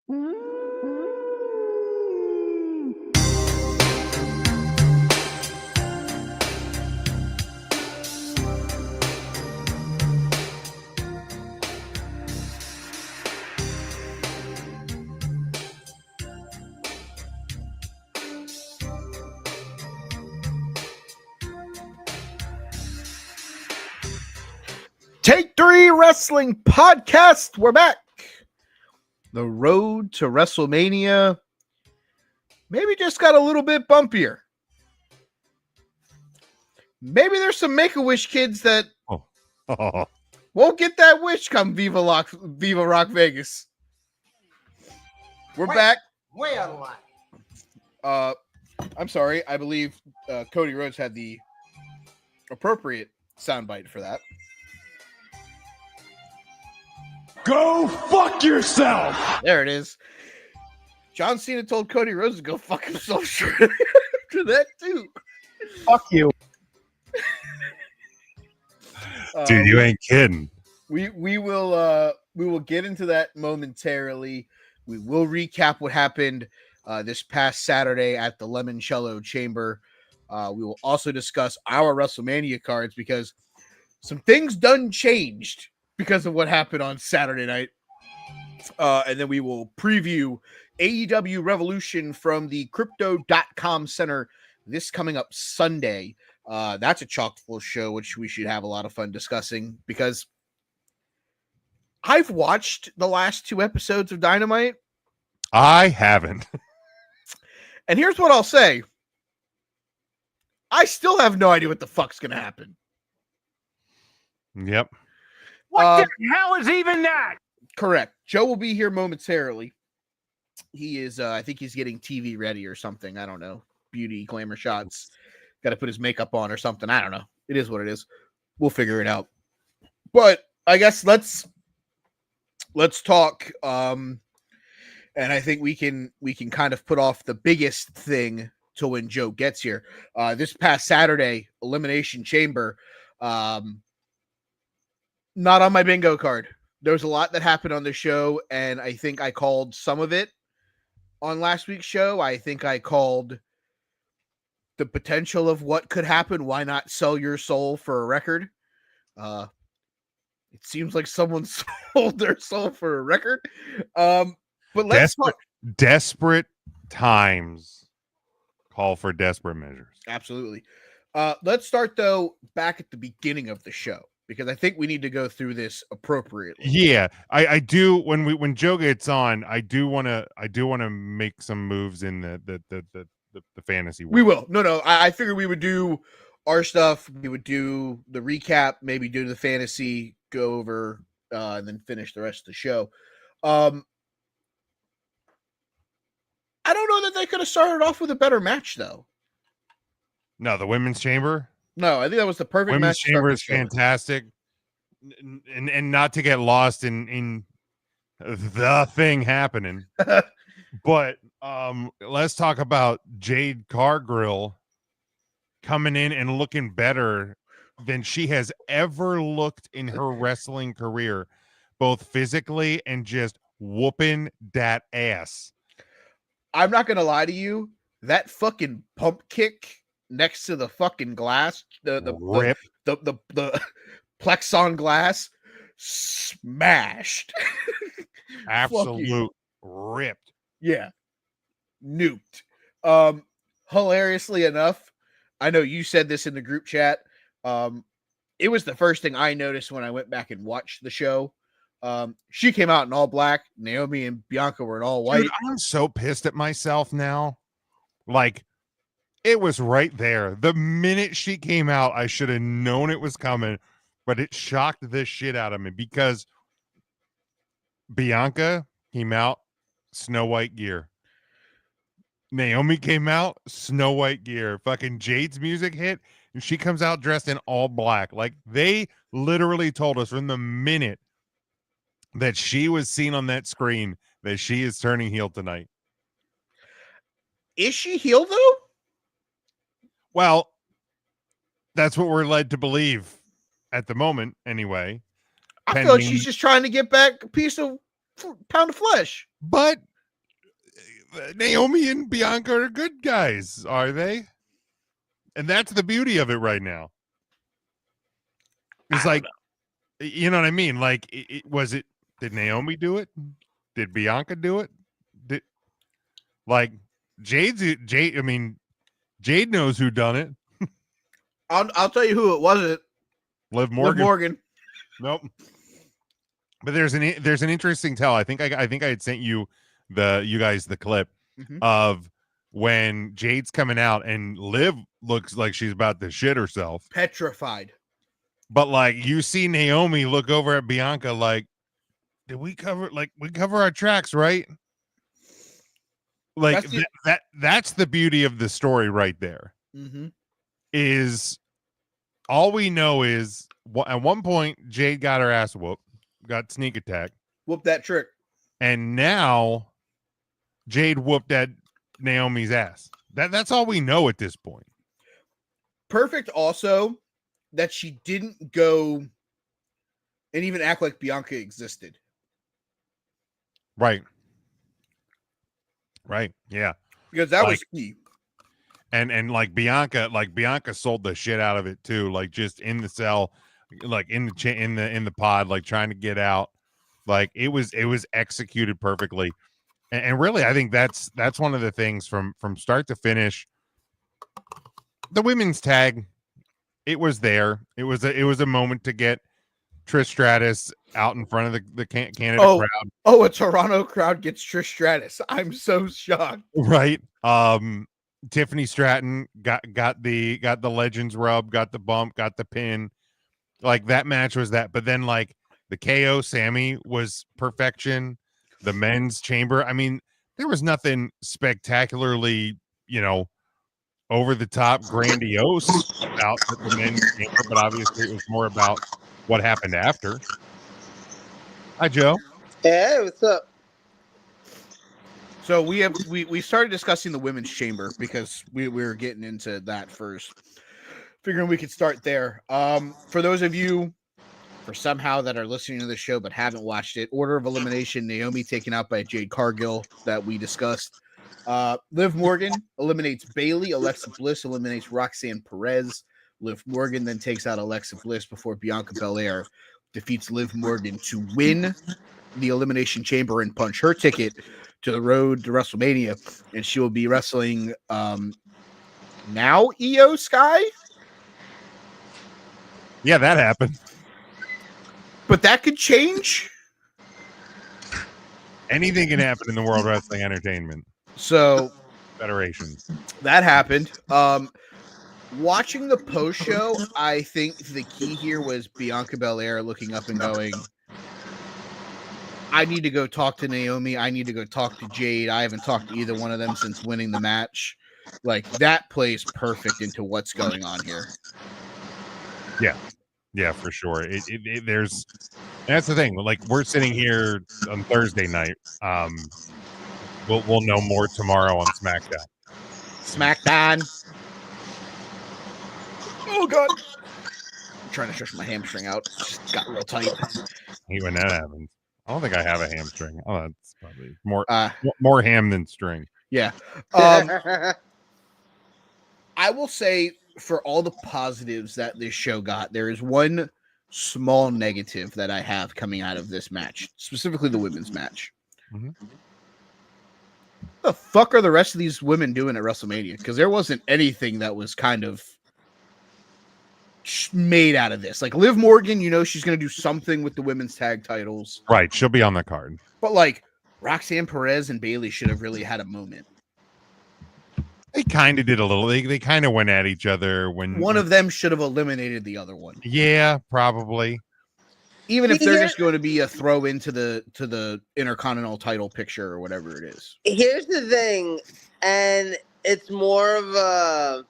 Take 3 Wrestling Podcast. We're back. The road to WrestleMania maybe just got a little bit bumpier. Maybe there's some Make-A-Wish kids that won't get that wish come Viva Rock Vegas. We're back. Way out of line. I'm sorry. I believe Cody Rhodes had the appropriate soundbite for that. Go fuck yourself! There it is. John Cena told Cody Rhodes to go fuck himself after that too. Fuck you. Dude, you ain't kidding. We will get into that momentarily. We will recap what happened this past Saturday at the Limoncello Chamber. We will also discuss our WrestleMania cards because some things done changed because of what happened on Saturday night. And then we will preview AEW Revolution from the Crypto.com Center this coming up Sunday. That's a chock-full show, which we should have a lot of fun discussing because I've watched the last 2 episodes of Dynamite. I haven't. And here's what I'll say. I still have no idea what the fuck's going to happen. Yep. What the hell is even that? Correct. Joe will be here momentarily. He is, I think he's getting TV ready or something. I don't know. Beauty, glamour shots. Got to put his makeup on or something. I don't know. It is what it is. We'll figure it out. But I guess let's talk. And I think we can kind of put off the biggest thing till when Joe gets here. This past Saturday, Elimination Chamber. Not on my bingo card. There's a lot that happened on the show, and I think I called some of it on last week's show. I think I called the potential of what could happen. Why not sell your soul for a record? It seems like someone sold their soul for a record. But let's desperate times call for desperate measures. Absolutely. Let's start though back at the beginning of the show, because I think we need to go through this appropriately. Yeah, I do. When Joe gets on, I do want to make some moves in the fantasy world. We will. No. I figured we would do our stuff. We would do the recap, maybe do the fantasy, go over, and then finish the rest of the show. I don't know that they could have started off with a better match, though. No, the Women's Chamber. No, I think that was the perfect Women's match. Chamber is fantastic, and not to get lost in the thing happening. But let's talk about Jade Cargill coming in and looking better than she has ever looked in her wrestling career, both physically and just whooping that ass. I'm not gonna lie to you. That fucking pump kick next to the fucking glass, the Plexon glass, smashed. Absolute ripped. Yeah. Nuked. Hilariously enough, I know you said this in the group chat. It was the first thing I noticed when I went back and watched the show. She came out in all black. Naomi and Bianca were in all white. Dude, I'm so pissed at myself now. Like, it was right there. The minute she came out, I should have known it was coming, but it shocked the shit out of me because Bianca came out Snow White gear. Naomi came out Snow White gear. Fucking Jade's music hit, and she comes out dressed in all black. Like, they literally told us from the minute that she was seen on that screen that she is turning heel tonight. Is she heel, though? Well, that's what we're led to believe at the moment, anyway. I feel like she's just trying to get back a pound of flesh. But Naomi and Bianca are good guys, are they? And that's the beauty of it right now. It's like, you know what I mean? Like, did Naomi do it? Did Bianca do it? Did like Jade? I mean, Jade knows who done it. I'll tell you who it wasn't. Liv Liv Morgan. Nope. But there's an interesting tell. I think I had sent you guys the clip of when Jade's coming out and Liv looks like she's about to shit herself, petrified. But like you see Naomi look over at Bianca like, did we cover our tracks, right? Like that's the beauty of the story right there. Is all we know is at one point Jade got her ass whooped, got sneak attack, whooped that trick, and now Jade whooped at Naomi's ass. That's all we know at this point. Perfect also that she didn't go and even act like Bianca existed. Right. Yeah. Because that was key. And like Bianca sold the shit out of it too, like just in the cell, like in the pod, like trying to get out. Like it was executed perfectly. And really, I think that's one of the things from start to finish. The women's tag, it was there. It was a moment to get Trish Stratus out in front of the Canada crowd. Oh, a Toronto crowd gets Trish Stratus. I'm so shocked. Right. Tiffany Stratton got the Legends rub, got the bump, got the pin. Like that match was that. But then like the KO Sammy was perfection. The men's chamber. I mean, there was nothing spectacularly, over the top grandiose about the men's chamber, but obviously it was more about what happened after. Hi, Joe. Hey, what's up? So we started discussing the women's chamber because we were getting into that first. Figuring we could start there. For those of you somehow that are listening to the show but haven't watched it, Order of Elimination, Naomi taken out by Jade Cargill that we discussed. Liv Morgan eliminates Bayley. Alexa Bliss eliminates Roxanne Perez. Liv Morgan then takes out Alexa Bliss before Bianca Belair defeats Liv Morgan to win the Elimination Chamber and punch her ticket to the road to WrestleMania. And she will be wrestling now Io Sky. Yeah, that happened. But that could change. Anything can happen in the World Wrestling Entertainment. So Federation. That happened. Watching the post show, I think the key here was Bianca Belair looking up and going, I need to go talk to Naomi. I need to go talk to Jade. I haven't talked to either one of them since winning the match. Like that plays perfect into what's going on here. Yeah, for sure. That's the thing. Like we're sitting here on Thursday night. We'll know more tomorrow on SmackDown. Oh God! I'm trying to stretch my hamstring out. It just got real tight. Hate when that happens. I don't think I have a hamstring. Oh, that's probably more ham than string. Yeah. I will say for all the positives that this show got, there is one small negative that I have coming out of this match, specifically the women's match. Mm-hmm. What the fuck are the rest of these women doing at WrestleMania? Because there wasn't anything that was kind of made out of this. Like Liv Morgan, she's going to do something with the women's tag titles. Right. She'll be on the card. But like Roxanne Perez and Bayley should have really had a moment. They kind of did a little. They kind of went at each other when one of them should have eliminated the other one. Yeah, probably. Even if they're just going to be a throw into the Intercontinental title picture or whatever it is. Here's the thing, and it's more of a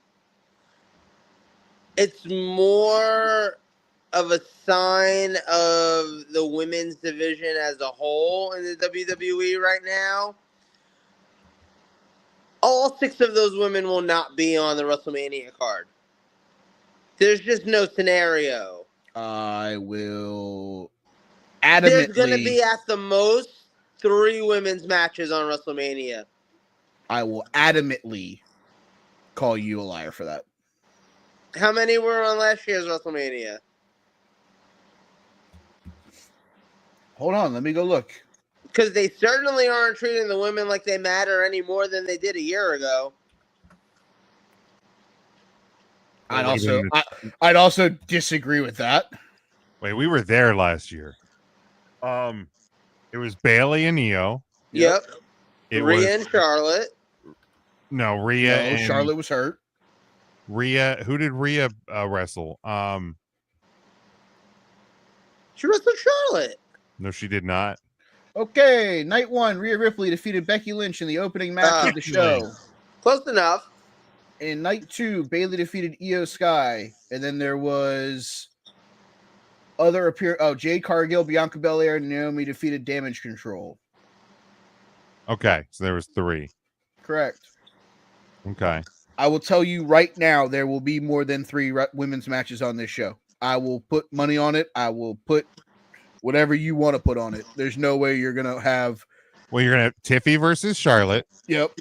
sign of the women's division as a whole in the WWE right now. All 6 of those women will not be on the WrestleMania card. There's just no scenario. I will adamantly... There's going to be at the most 3 women's matches on WrestleMania. I will adamantly call you a liar for that. How many were on last year's WrestleMania? Hold on, let me go look. Because they certainly aren't treating the women like they matter any more than they did a year ago. I'd also disagree with that. Wait, we were there last year. It was Bailey and Io. Yep. It Rhea was and Charlotte. no Rhea. No, and Charlotte was hurt. Rhea. Who did Rhea wrestle? She wrestled Charlotte. No, she did not. Okay, night one, Rhea Ripley defeated Becky Lynch in the opening match of the show. Close enough. In night two, Bailey defeated Io Sky, and then there was Jade Cargill, Bianca Belair, and Naomi defeated Damage Control. Okay, so there was 3. Correct. Okay. I will tell you right now, there will be more than 3 women's matches on this show. I will put money on it. I will put whatever you want to put on it. There's no way you're going to have... Well, you're going to have Tiffy versus Charlotte. Yep.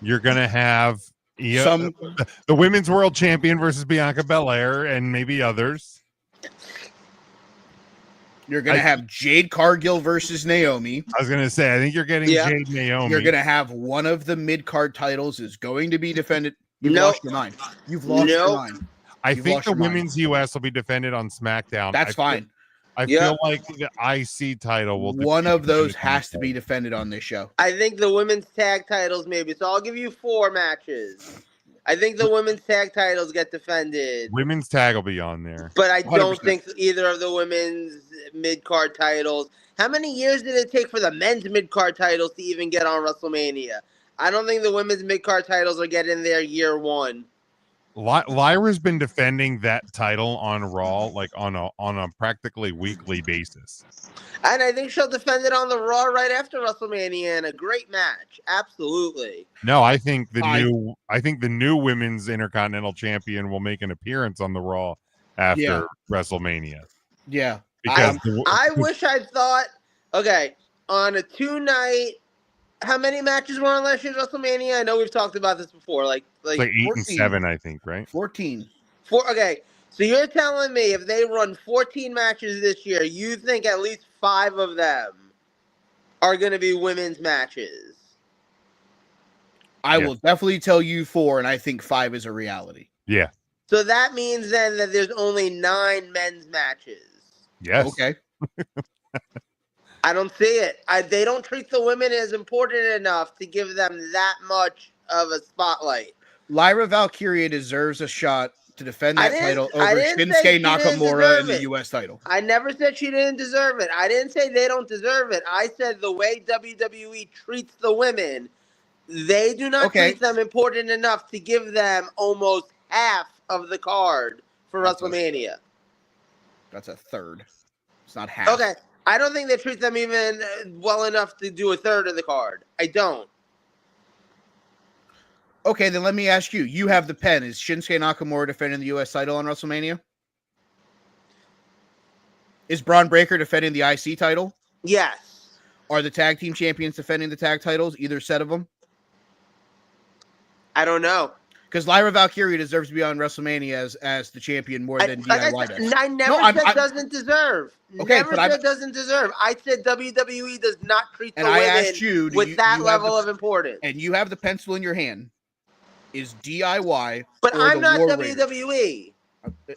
You're going to have the women's world champion versus Bianca Belair and maybe others. You're going to have Jade Cargill versus Naomi. I was going to say, I think you're getting Jade Naomi. You're going to have one of the mid-card titles is going to be defended. You've lost your mind. You've lost your mind. I think the women's US will be defended on SmackDown. That's fine. I feel like the IC title will be one of those has to be defended on this show. I think the women's tag titles maybe. So I'll give you 4 matches. I think the women's tag titles get defended. Women's tag will be on there. But I 100%. don't think either of the women's mid-card titles. How many years did it take for the men's mid-card titles to even get on WrestleMania? I don't think the women's mid-card titles are getting there year 1. Lyra's been defending that title on Raw like on a practically weekly basis. And I think she'll defend it on the Raw right after WrestleMania in a great match. Absolutely. No, I think the new women's Intercontinental Champion will make an appearance on the Raw after WrestleMania. Yeah. Because I wish I thought, okay, on a 2-night, how many matches were on last year's WrestleMania? I know we've talked about this before. Like 8 and 7, I think, right? 14. Okay, so you're telling me if they run 14 matches this year, you think at least 5 of them are going to be women's matches? I will definitely tell you 4, and I think 5 is a reality. Yeah. So that means then that there's only 9 men's matches. Yes. Okay. I don't see it. They don't treat the women as important enough to give them that much of a spotlight. Lyra Valkyria deserves a shot to defend that title over Shinsuke Nakamura in the U.S. title. I never said she didn't deserve it. I didn't say they don't deserve it. I said the way WWE treats the women, they do not treat them important enough to give them almost half of the card for WrestleMania. That's a third. It's not half. Okay. I don't think they treat them even well enough to do a third of the card. I don't. Okay, then let me ask you. You have the pen. Is Shinsuke Nakamura defending the U.S. title on WrestleMania? Is Braun Breaker defending the IC title? Yes. Are the tag team champions defending the tag titles, either set of them? I don't know. Because Lyra Valkyria deserves to be on WrestleMania as the champion more than DIY does. I never said doesn't deserve. Okay, never said doesn't deserve. I said WWE does not treat the women with that level of importance. And you have the pencil in your hand. Is DIY? But I'm not WWE.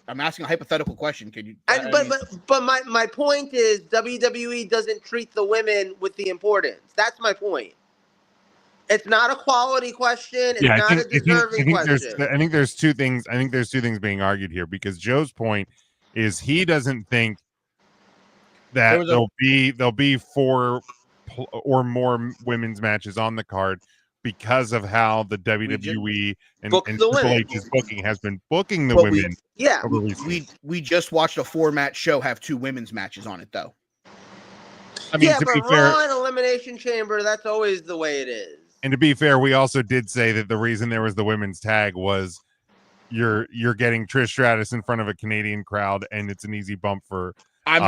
I'm asking a hypothetical question. Can you? But my point is WWE doesn't treat the women with the importance. That's my point. It's not a quality question. It's not a deserving question. I think there's 2 things. I think there's 2 things being argued here because Joe's point is he doesn't think that there'll be 4 or more women's matches on the card because of how the WWE and Triple H's booking has been booking the women. We just watched a 4-match show have 2 women's matches on it though. I mean, to be fair, Raw and Elimination Chamber, that's always the way it is. And to be fair, we also did say that the reason there was the women's tag was you're getting Trish Stratus in front of a Canadian crowd, and it's an easy bump for. I'm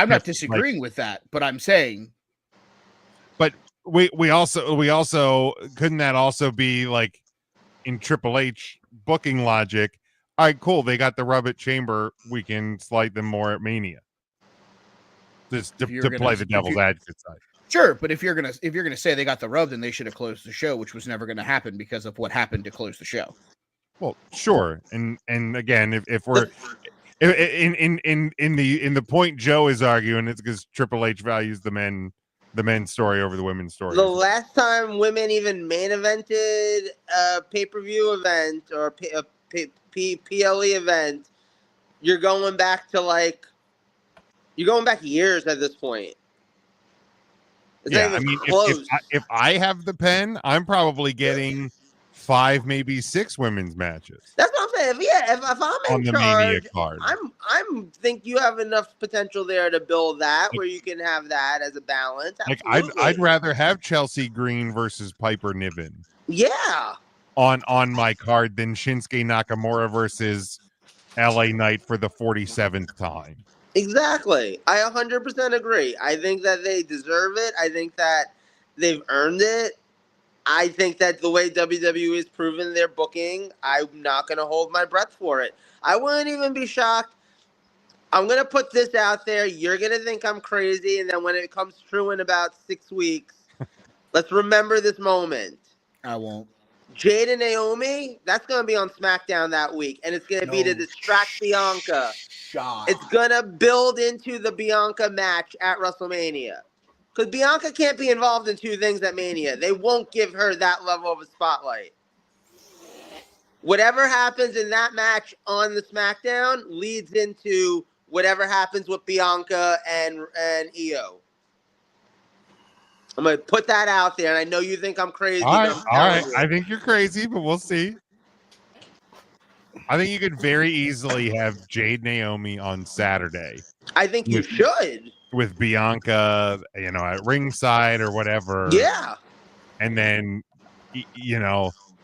not disagreeing with that, but I'm saying. But we also couldn't that also be like in Triple H booking logic? All right, cool. They got the rub at Chamber. We can slight them more at Mania. Just to play the devil's advocate side. Sure, but if you're gonna say they got the rub, then they should have closed the show, which was never going to happen because of what happened to close the show. Well, sure, and again, if we're in the point Joe is arguing, it's because Triple H values the men's story over the women's story. The last time women even main evented a pay-per-view event or a PLE event, you're going back years at this point. It's yeah, I mean, if I have the pen, I'm probably getting 5, maybe 6 women's matches. That's what I'm saying. If I'm in the charge, Mania card. I'm think you have enough potential there to build that where you can have that as a balance. Like I'd rather have Chelsea Green versus Piper Niven. Yeah. On my card than Shinsuke Nakamura versus LA Knight for the 47th time. Exactly. I 100% agree. I think that they deserve it. I think that they've earned it. I think that the way WWE has proven their booking, I'm not going to hold my breath for it. I wouldn't even be shocked. I'm going to put this out there. You're going to think I'm crazy. And then when it comes true in about 6 weeks, let's remember this moment. I won't. Jade and Naomi, that's going to be on SmackDown that week. And it's going to be to distract Bianca. It's going to build into the Bianca match at WrestleMania. Because Bianca can't be involved in 2 things at Mania. They won't give her that level of a spotlight. Whatever happens in that match on the SmackDown leads into whatever happens with Bianca and Io. I'm going to put that out there, and I know you think I'm crazy. All right. I think you're crazy, but we'll see. I think you could very easily have Jade Naomi on Saturday. I think you should. With Bianca, at ringside or whatever. Yeah. And then,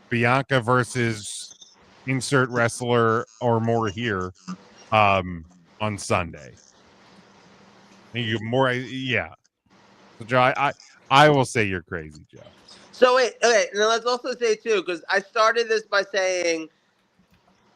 Bianca versus insert wrestler or more here on Sunday. Yeah. So, Joe, I will say you're crazy, Joe. So, wait, okay. Now, let's also say, too, because I started this by saying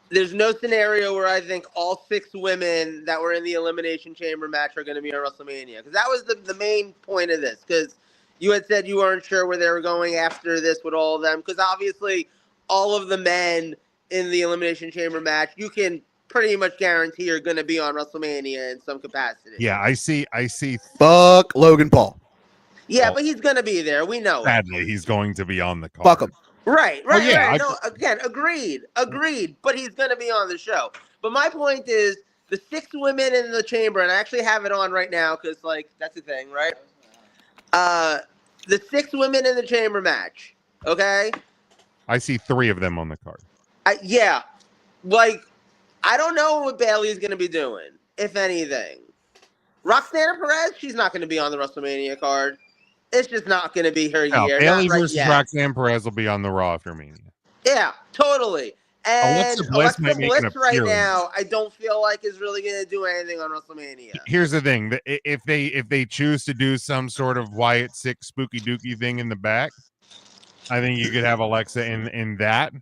there's no scenario where I think all 6 women that were in the Elimination Chamber match are going to be on WrestleMania. Because that was the main point of this. Because you had said you weren't sure where they were going after this with all of them. Because obviously all of the men in the Elimination Chamber match, you can pretty much guarantee are going to be on WrestleMania in some capacity. Yeah, I see. Fuck Logan Paul. Yeah, but he's going to be there. We know. Sadly, he's going to be on the card. Fuck him. Right. No, again, agreed. But he's going to be on the show. But my point is the 6 women in the chamber, and I actually have it on right now because, that's the thing, right? The 6 women in the chamber match, okay? I see 3 of them on the card. Yeah. I don't know what Bayley's going to be doing, if anything. Roxana Perez, she's not going to be on the WrestleMania card. It's just not going to be her year. Bayley versus Roxanne Perez will be on the Raw after Mania. Yeah, totally. And Alexa Bliss right now, I don't feel like is really going to do anything on WrestleMania. Here's the thing: if they choose to do some sort of Wyatt Six spooky dookie thing in the back, I think you could have Alexa in that,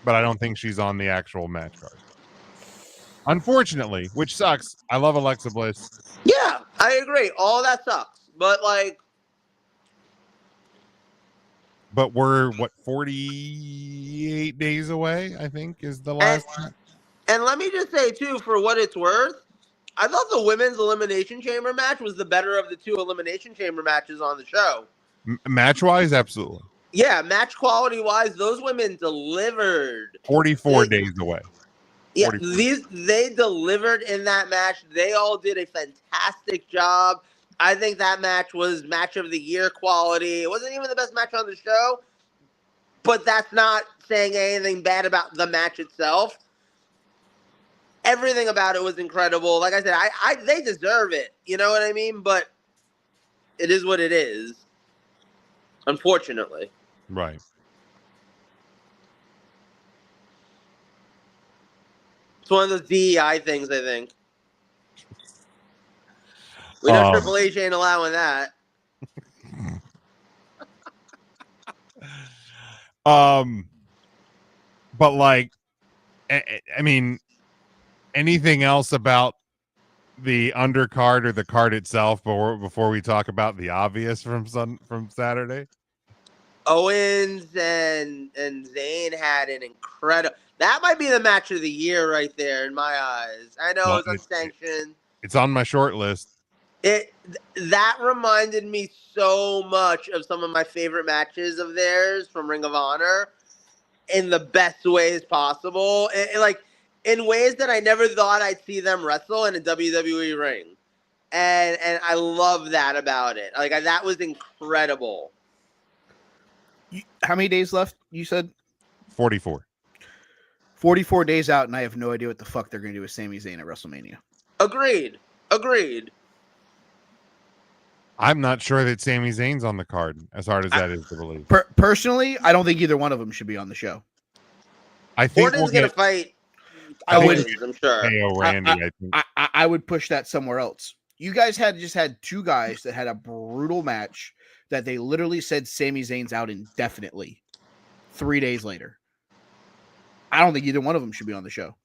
but I don't think she's on the actual match card. Unfortunately, which sucks. I love Alexa Bliss. Yeah, I agree. All that sucks, but But we're 48 days away, I think, is the last. And let me just say too, for what it's worth, I thought the women's Elimination Chamber match was the better of the 2 Elimination Chamber matches on the show. Match wise, absolutely. Yeah, match quality wise, those women delivered. 44 days away. Yeah, they delivered in that match. They all did a fantastic job. I think that match was match of the year quality. It wasn't even the best match on the show, but that's not saying anything bad about the match itself. Everything about it was incredible. Like I said, they deserve it. You know what I mean? But it is what it is, unfortunately. Right. It's one of those DEI things, I think. We know Triple H ain't allowing that. But like, I mean, anything else about the undercard or the card itself before we talk about the obvious from Saturday? Owens and Zayn had an incredible. That might be the match of the year right there in my eyes. I know it's unsanctioned. It's on my short list. That reminded me so much of some of my favorite matches of theirs from Ring of Honor in the best ways possible. Like in ways that I never thought I'd see them wrestle in a WWE ring. And I love that about it. Like that was incredible. How many days left? You said 44. 44 days out, and I have no idea what the fuck they're going to do with Sami Zayn at WrestleMania. Agreed. I'm not sure that Sami Zayn's on the card, as hard as that is to believe. Personally, I don't think either one of them should be on the show. I think Orton's going to fight. I'm sure. Randy, I think. I would push that somewhere else. You guys just had two guys that had a brutal match that they literally said Sami Zayn's out indefinitely 3 days later. I don't think either one of them should be on the show.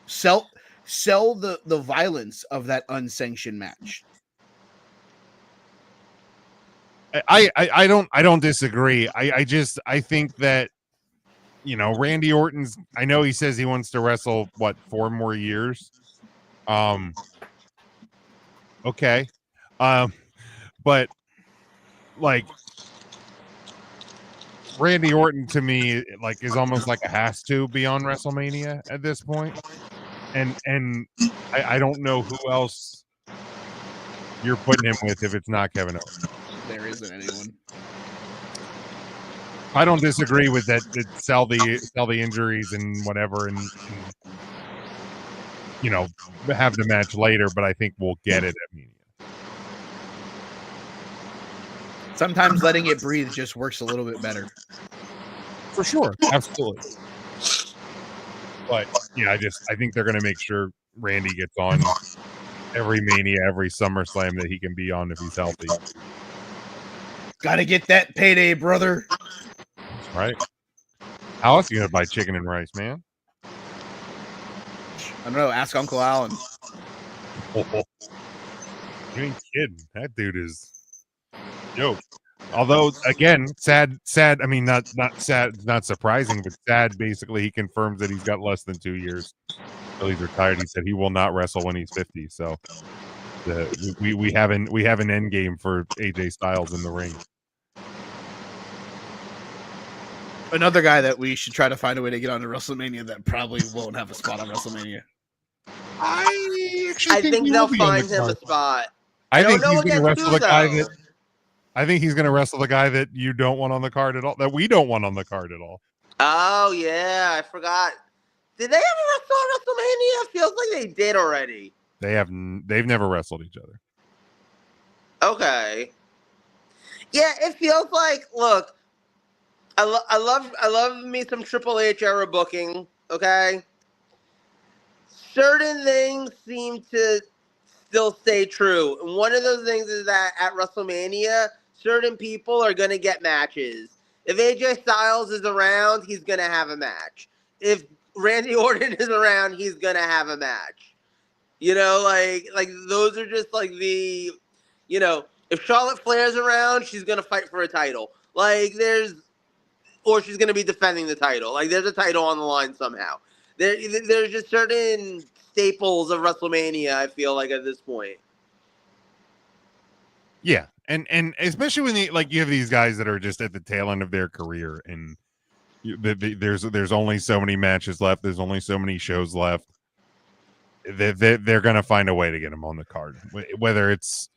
Sell the violence of that unsanctioned match. I don't disagree. I think that, you know, Randy Orton's, I know he says he wants to wrestle 4 more years. Okay. But like Randy Orton to me like is almost like a has to be on WrestleMania at this point. And I don't know who else you're putting him with if it's not Kevin Owens. There isn't anyone. I don't disagree with that. Sell the injuries and whatever, and you know, have the match later. But I think we'll get it at Mania. Sometimes letting it breathe just works a little bit better. For sure, absolutely. But yeah, I think they're going to make sure Randy gets on every Mania, every SummerSlam that he can be on if he's healthy. Gotta get that payday, brother. That's right. How else are you going to buy chicken and rice, man? I don't know. Ask Uncle Alan. Oh. You ain't kidding. That dude is joke. Although, again, sad. I mean, not sad, not surprising, but sad. Basically, he confirms that he's got less than 2 years until he's retired. He said he will not wrestle when he's 50. So, we have an end game for AJ Styles in the ring. Another guy that we should try to find a way to get on to WrestleMania that probably won't have a spot on WrestleMania. I think they'll find him a spot. I think he's going to wrestle the guy that. I think he's going to wrestle the guy that you don't want on the card at all. That we don't want on the card at all. Oh yeah, I forgot. Did they ever wrestle at WrestleMania? Feels like they did already. They've never wrestled each other. Okay. Yeah, it feels like. Look, I love me some Triple H era booking. Okay. Certain things seem to still stay true, and one of those things is that at WrestleMania, certain people are going to get matches. If AJ Styles is around, he's going to have a match. If Randy Orton is around, he's going to have a match. You know, like those are just like the, you know, if Charlotte Flair's around, she's going to fight for a title. Like or she's going to be defending the title. Like there's a title on the line somehow. There's just certain staples of WrestleMania, I feel like, at this point. Yeah. And especially when you have these guys that are just at the tail end of their career, and there's only so many matches left. There's only so many shows left. They're going to find a way to get them on the card, whether it's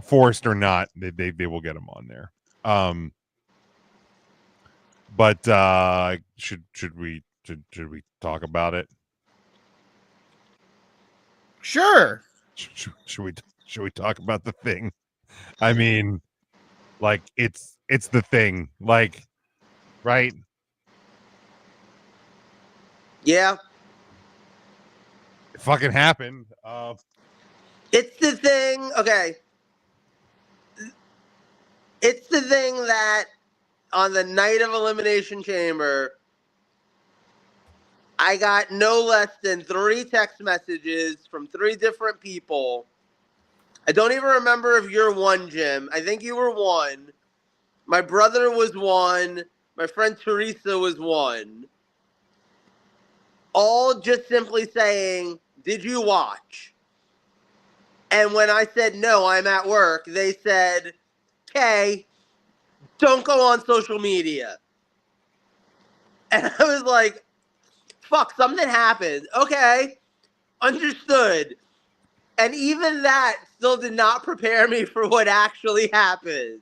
forced or not. They will get them on there. But should we talk about it? Sure. Should we talk about the thing? I mean, like it's the thing, like, right? Yeah. It fucking happened. It's the thing. Okay. It's the thing that on the night of Elimination Chamber, I got no less than 3 text messages from 3 different people. I don't even remember if you're one, Jim. I think you were one. My brother was one. My friend Teresa was one. All just simply saying, "Did you watch?" And when I said, "No, I'm at work," they said, "Okay, don't go on social media." And I was like, fuck, something happened. Okay, understood. And even that still did not prepare me for what actually happened.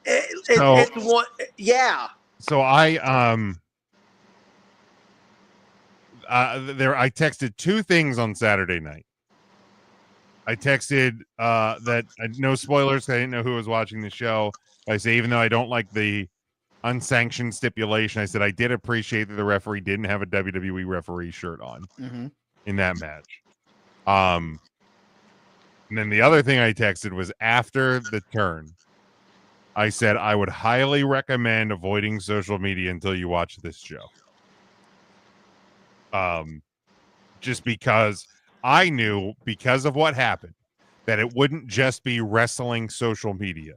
It's one, yeah. So I I texted 2 things on Saturday night. I texted that no spoilers. I didn't know who was watching the show. I say, even though I don't like the unsanctioned stipulation, I said I did appreciate that the referee didn't have a WWE referee shirt on in that match. And then the other thing I texted was after the turn, I said I would highly recommend avoiding social media until you watch this show. Just because I knew, because of what happened, that it wouldn't just be wrestling social media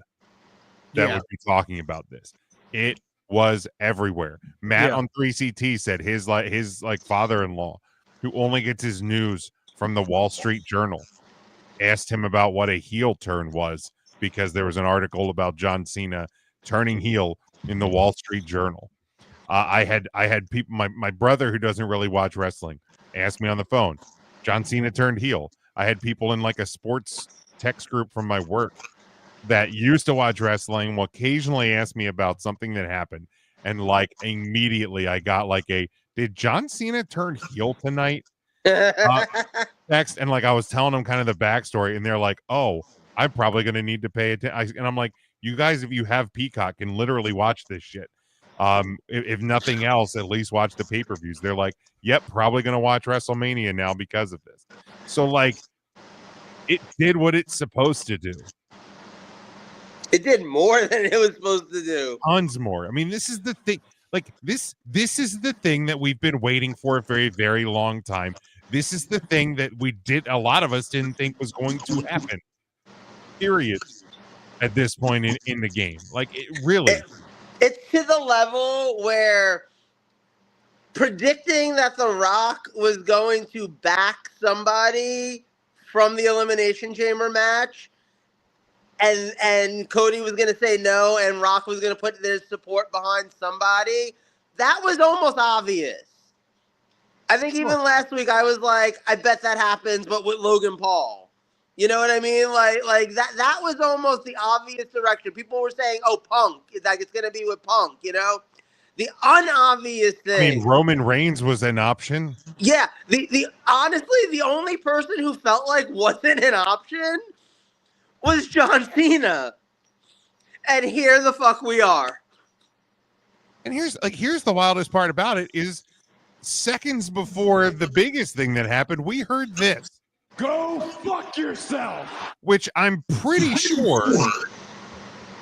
that would be talking about this. It was everywhere. Matt on 3CT said his father-in-law, who only gets his news from the Wall Street Journal, asked him about what a heel turn was because there was an article about John Cena turning heel in the Wall Street Journal. I had people, my brother, who doesn't really watch wrestling, asked me on the phone, John Cena turned heel. I had people in like a sports text group from my work that used to watch wrestling will occasionally ask me about something that happened, and like immediately I got like did John Cena turn heel tonight text, and like I was telling them kind of the backstory, and they're like, oh, I'm probably going to need to pay attention. And I'm like, you guys, if you have Peacock, can literally watch this shit. If nothing else, at least watch the pay-per-views. They're like, yep, probably going to watch WrestleMania now because of this. So like, it did what it's supposed to do. It did more than it was supposed to do. Tons more. I mean, this is the thing. Like this is the thing that we've been waiting for a very, very long time. This is the thing that a lot of us didn't think was going to happen. Period. At this point in the game. Like it really. It's to the level where predicting that The Rock was going to back somebody from the Elimination Chamber match, and Cody was going to say no, and Rock was going to put their support behind somebody, that was almost obvious. I think even last week I was like, I bet that happens, but with Logan Paul. You know what I mean? Like that was almost the obvious direction. People were saying, oh, Punk. Like it's going to be with Punk, you know? The unobvious thing. I mean, Roman Reigns was an option. Yeah. The honestly, the only person who felt like wasn't an option was John Cena. And here the fuck we are. And here's the wildest part about it is seconds before the biggest thing that happened, we heard this. Go fuck yourself. Which I'm pretty sure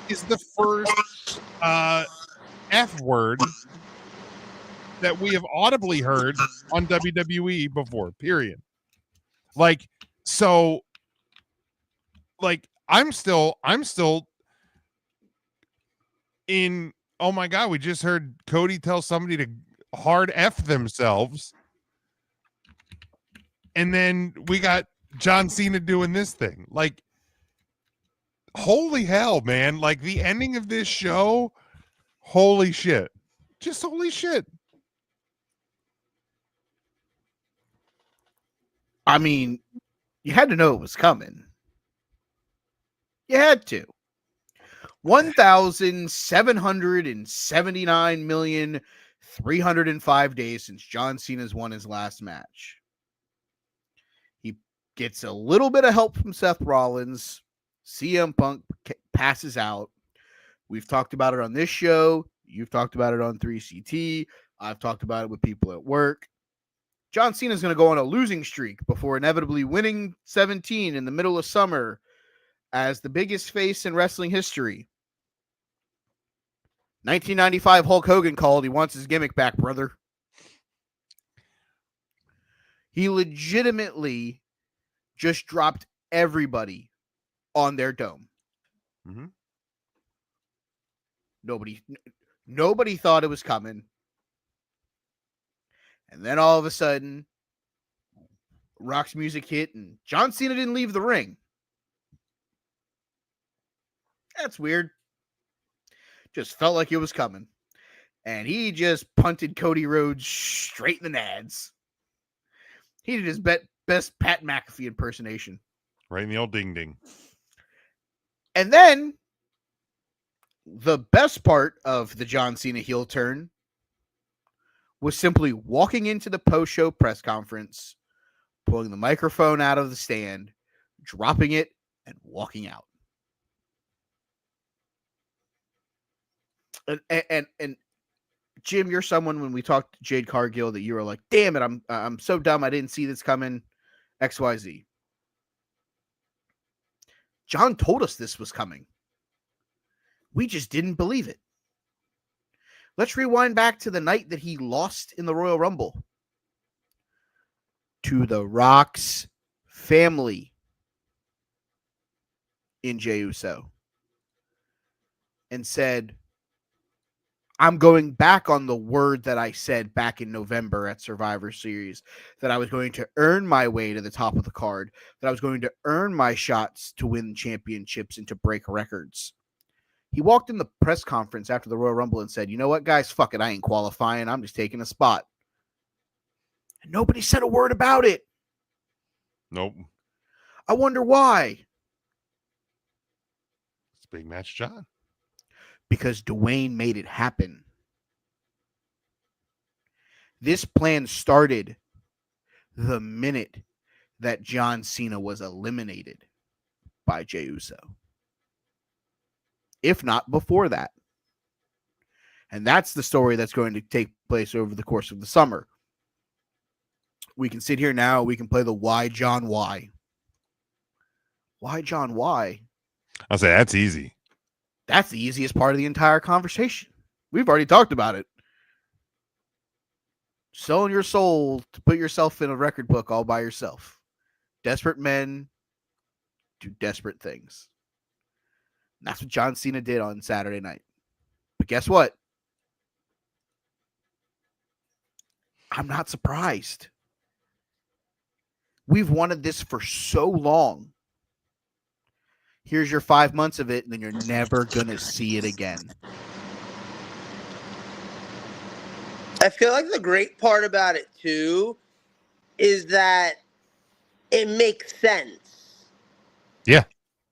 is the first F word that we have audibly heard on WWE before, period. Like, so like I'm still in, oh my God, we just heard Cody tell somebody to hard F themselves. And then we got John Cena doing this thing. Like, holy hell, man. Like, the ending of this show, holy shit. Just holy shit. I mean, you had to know it was coming. You had to. 1,779,305 days since John Cena's won his last match. He gets a little bit of help from Seth Rollins. CM Punk passes out. We've talked about it on this show. You've talked about it on 3CT. I've talked about it with people at work. John Cena's going to go on a losing streak before inevitably winning 17 in the middle of summer as the biggest face in wrestling history. 1995 Hulk Hogan called. He wants his gimmick back, brother. He legitimately just dropped everybody on their dome. Mm-hmm. Nobody thought it was coming. And then all of a sudden, Rock's music hit and John Cena didn't leave the ring. That's weird. Just felt like it was coming. And he just punted Cody Rhodes straight in the nads. He did his best Pat McAfee impersonation. Right in the old ding ding. And then the best part of the John Cena heel turn was simply walking into the post-show press conference, pulling the microphone out of the stand, dropping it, and walking out. And Jim, you're someone when we talked to Jade Cargill that you were like, damn it, I'm so dumb I didn't see this coming, XYZ. John told us this was coming. We just didn't believe it. Let's rewind back to the night that he lost in the Royal Rumble. To the Rock's family in Jey Uso. And said, I'm going back on the word that I said back in November at Survivor Series, that I was going to earn my way to the top of the card, that I was going to earn my shots to win championships and to break records. He walked in the press conference after the Royal Rumble and said, you know what, guys, fuck it, I ain't qualifying, I'm just taking a spot. And nobody said a word about it. Nope. I wonder why. It's Big Match John. Because Dwayne made it happen. This plan started the minute that John Cena was eliminated by Jey Uso. If not before that. And that's the story that's going to take place over the course of the summer. We can sit here now, we can play the Why John Why. Why John Why? I'll say that's easy. That's the easiest part of the entire conversation. We've already talked about it. Selling your soul to put yourself in a record book all by yourself. Desperate men do desperate things. And that's what John Cena did on Saturday night. But guess what? I'm not surprised. We've wanted this for so long. Here's your 5 months of it, and then you're never going to see it again. I feel like the great part about it, too, is that it makes sense. Yeah.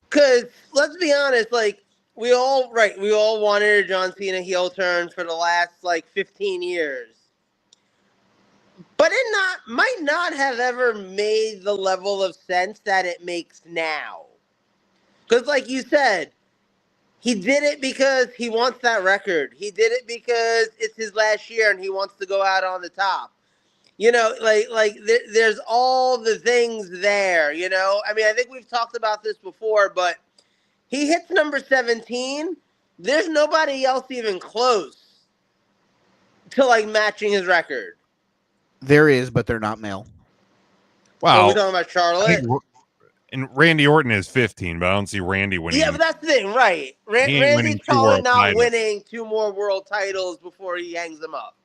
Because, let's be honest, like, we all wanted a John Cena heel turn for the last, 15 years. But it might not have ever made the level of sense that it makes now. Because, like you said, he did it because he wants that record. He did it because it's his last year and he wants to go out on the top. You know, there's all the things there, you know? I mean, I think we've talked about this before, but he hits number 17. There's nobody else even close to, matching his record. There is, but they're not male. Wow. Are we talking about Charlotte? And Randy Orton is 15, but I don't see Randy winning. Yeah, but that's the thing, right? Randy's probably not winning 2 more world titles before he hangs them up.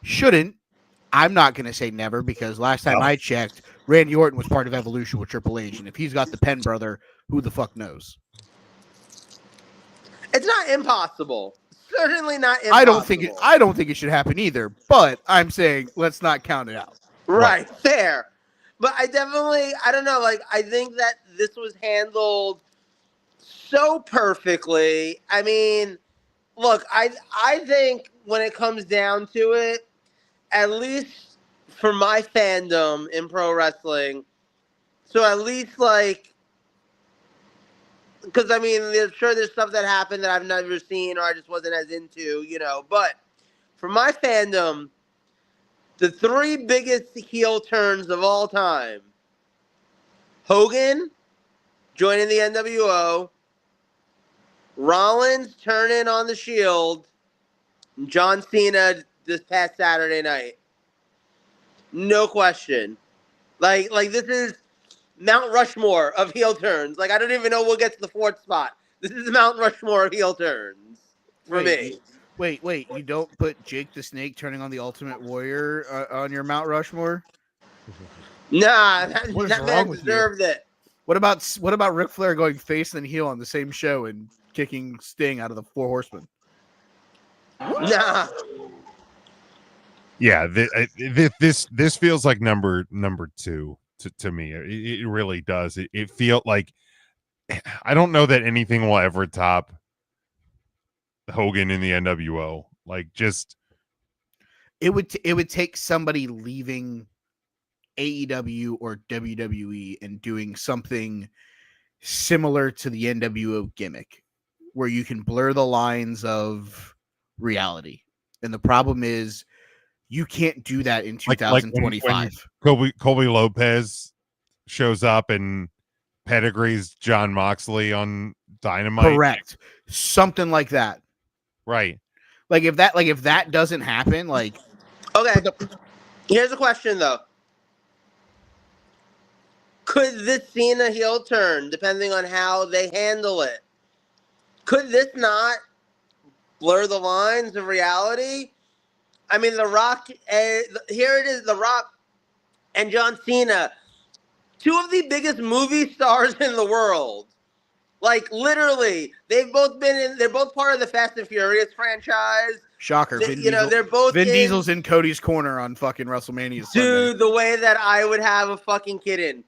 Shouldn't. I'm not going to say never, because last time I checked, Randy Orton was part of Evolution with Triple H, and if he's got the Penn brother, who the fuck knows? It's not impossible. Certainly not impossible. I don't think it should happen either, but I'm saying let's not count it out. Right, fair. But I don't know, I think that this was handled so perfectly. I mean, look, I think when it comes down to it, at least for my fandom in pro wrestling, so at least because I mean, there's stuff that happened that I've never seen or I just wasn't as into, you know. But for my fandom, the 3 biggest heel turns of all time: Hogan joining the NWO, Rollins turning on the Shield, John Cena this past Saturday night. No question. Like this is Mount Rushmore of heel turns. Like I don't even know we'll get to the fourth spot. This is Mount Rushmore of heel turns for me. Wait! You don't put Jake the Snake turning on the Ultimate Warrior on your Mount Rushmore? Nah, What is that wrong man with deserved it. What about Ric Flair going face and heel on the same show and kicking Sting out of the Four Horsemen? Nah. Yeah, this feels like number two to me. It really does. It felt like I don't know that anything will ever top Hogan in the NWO. Like just it would take somebody leaving AEW or WWE and doing something similar to the NWO gimmick, where you can blur the lines of reality. And the problem is, you can't do that in 2025. When Colby Lopez shows up and pedigrees John Moxley on Dynamite. Correct. Something like that. Right. Like if that doesn't happen, like okay. Here's a question though. Could this Cena heel turn, depending on how they handle it, could this not blur the lines of reality? I mean, The Rock, here it is, The Rock and John Cena, two of the biggest movie stars in the world. Like, literally, they're both part of the Fast and Furious franchise. Shocker. They're both Vin Diesel's in Cody's corner on fucking WrestleMania Sunday. Dude, the way that I would have a fucking kid in.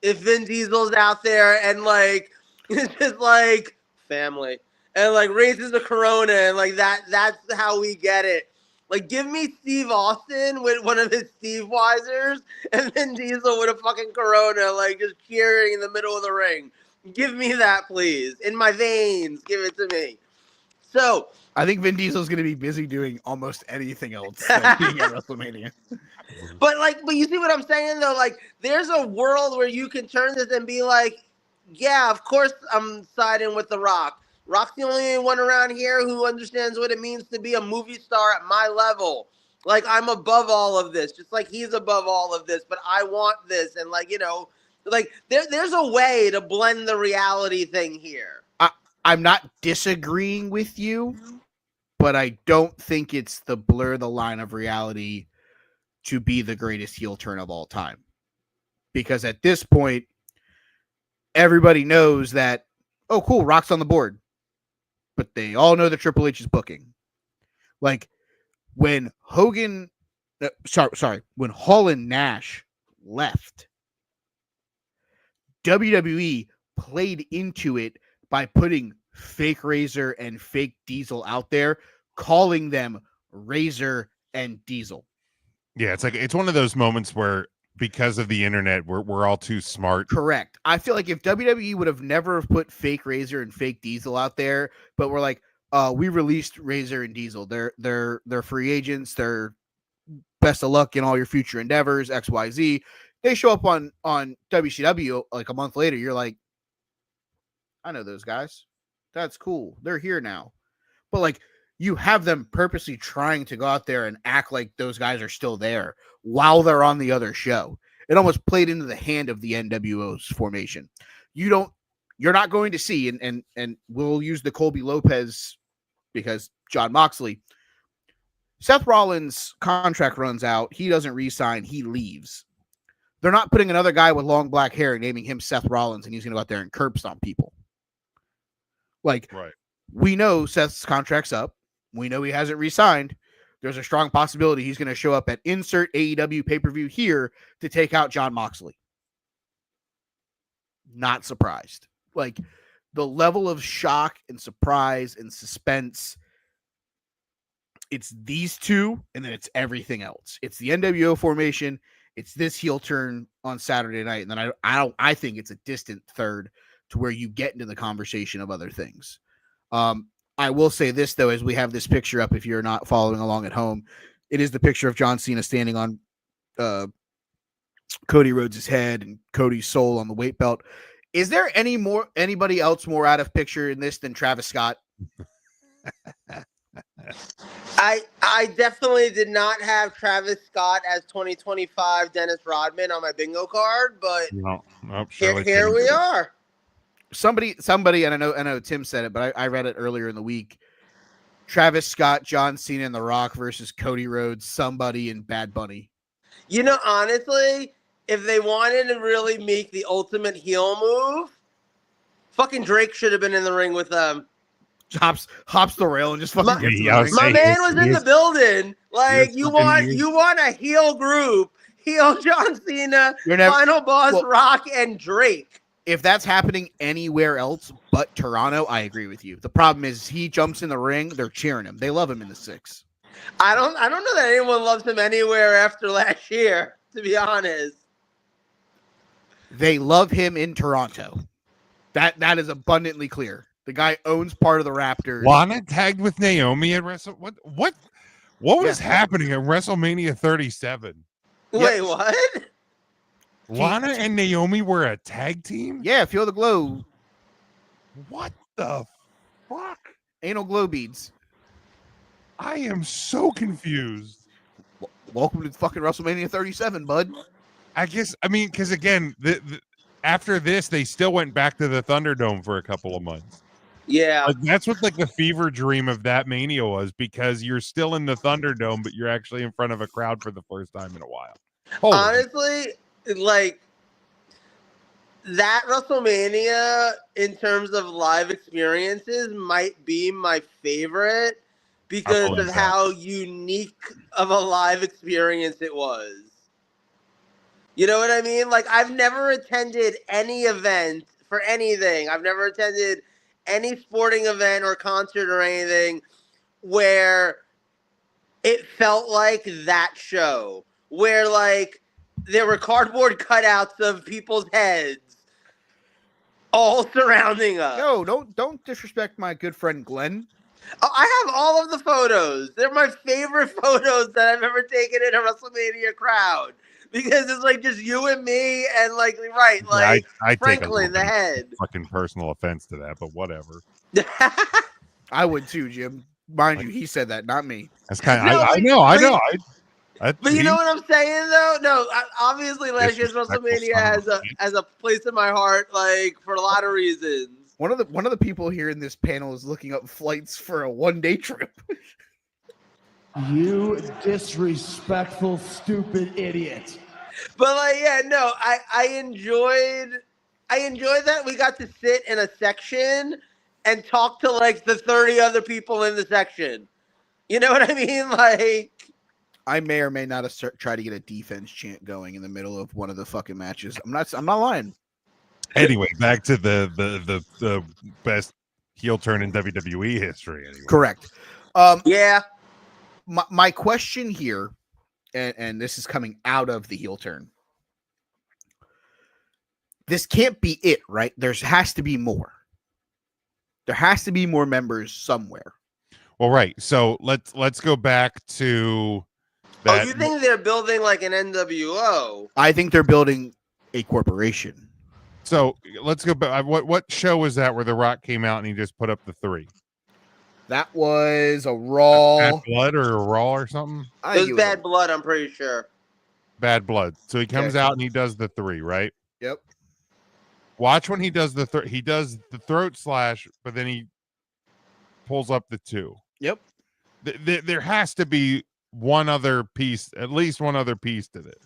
If Vin Diesel's out there and, like, it's just, like, family. And, like, raises the Corona and, like, that's how we get it. Like, give me Steve Austin with one of his Steve Weisers and Vin Diesel with a fucking Corona, like, just cheering in the middle of the ring. Give me that, please. In my veins, give it to me. So I think Vin Diesel's going to be busy doing almost anything else than being at WrestleMania. But you see what I'm saying, though? Like, there's a world where you can turn this and be like, yeah, of course I'm siding with The Rock. Rock's the only one around here who understands what it means to be a movie star at my level. Like, I'm above all of this, just like he's above all of this, but I want this. And, like, there's a way to blend the reality thing here. I'm not disagreeing with you, but I don't think it's the blur the line of reality to be the greatest heel turn of all time. Because at this point, everybody knows that, oh, cool, Rock's on the board. But they all know that Triple H is booking. Like, when when Hall and Nash left, WWE played into it by putting fake Razor and fake Diesel out there, calling them Razor and Diesel. Yeah, it's one of those moments where because of the internet, we're all too smart. Correct. I feel like if WWE would have never put fake Razor and fake Diesel out there, but we're like, we released Razor and Diesel. They're free agents. They're best of luck in all your future endeavors, XYZ. They show up on WCW like a month later. You're like, I know those guys. That's cool. They're here now. But like, you have them purposely trying to go out there and act like those guys are still there while they're on the other show. It almost played into the hand of the NWO's formation. You're not going to see, and we'll use the Colby Lopez because John Moxley. Seth Rollins' contract runs out. He doesn't re-sign. He leaves. They're not putting another guy with long black hair and naming him Seth Rollins, and he's going to go out there and curb stomp people. Like, right. We know Seth's contract's up. We know he hasn't re-signed. There's a strong possibility he's going to show up at insert AEW pay-per-view here to take out John Moxley. Not surprised. Like, the level of shock and surprise and suspense, it's these two, and then it's everything else. It's the NWO formation. It's this heel turn on Saturday night, and then I think it's a distant third to where you get into the conversation of other things. I will say this, though, as we have this picture up, if you're not following along at home, it is the picture of John Cena standing on Cody Rhodes' head and Cody's soul on the weight belt. Is there anybody else more out of picture in this than Travis Scott? I definitely did not have Travis Scott as 2025 Dennis Rodman on my bingo card, but here we are. Somebody, and I know Tim said it, but I read it earlier in the week. Travis Scott, John Cena, and The Rock versus Cody Rhodes, somebody, and Bad Bunny. You know, honestly, if they wanted to really make the ultimate heel move, fucking Drake should have been in the ring with them. Hops the rail and just fucking gets in the ring. My man was in the building. Like, you want a heel group. Heel John Cena, Final Boss Rock, and Drake. If that's happening anywhere else but Toronto, I agree with you. The problem is he jumps in the ring, they're cheering him. They love him in the 6. I don't know that anyone loves him anywhere after last year, to be honest. They love him in Toronto. That is abundantly clear. The guy owns part of the Raptors. Lana tagged with Naomi at What was happening at WrestleMania 37? Wait, what? Lana and Naomi were a tag team? Yeah, Feel the Glow. What the fuck? Anal glow beads. I am so confused. Welcome to fucking WrestleMania 37, bud. Because again, after this, they still went back to the Thunderdome for a couple of months. Yeah. That's what the fever dream of that Mania was, because you're still in the Thunderdome, but you're actually in front of a crowd for the first time in a while. Honestly, like, that WrestleMania in terms of live experiences might be my favorite because of how unique of a live experience it was. You know what I mean? Like, I've never attended any event for anything. I've never attended any sporting event or concert or anything where it felt like that show, where, like, there were cardboard cutouts of people's heads all surrounding us. No, don't disrespect my good friend Glenn. Oh, I have all of the photos. They're my favorite photos that I've ever taken in a WrestleMania crowd. Because it's like just you and me and like I Franklin the head. Fucking personal offense to that, but whatever. I would too, Jim. Mind you, he said that, not me. That's kind of I know. But you know what I'm saying though? No, obviously last year's WrestleMania has a place in my heart, like for a lot of reasons. One of the people here in this panel is looking up flights for a one-day trip. You disrespectful, stupid idiot. But like, yeah, no, I enjoyed that we got to sit in a section and talk to like the 30 other people in the section. You know what I mean? Like, I may or may not have tried to get a defense chant going in the middle of one of the fucking matches. I'm not lying. Anyway, back to the best heel turn in WWE history. Anyway. Correct. Yeah. My question here, and this is coming out of the heel turn. This can't be it, right? There has to be more. There has to be more members somewhere. Well, right. So let's go back to that. Oh, you think they're building like an NWO? I think they're building a corporation. So let's go back. What show was that where The Rock came out and he just put up the 3? That was a Raw. Bad Blood or a Raw or something? It was Bad Blood, I'm pretty sure. Bad Blood. So he comes out and he does the 3, right? Yep. Watch when he does he does the throat slash, but then he pulls up the 2. Yep. There has to be one other piece, at least one other piece to this.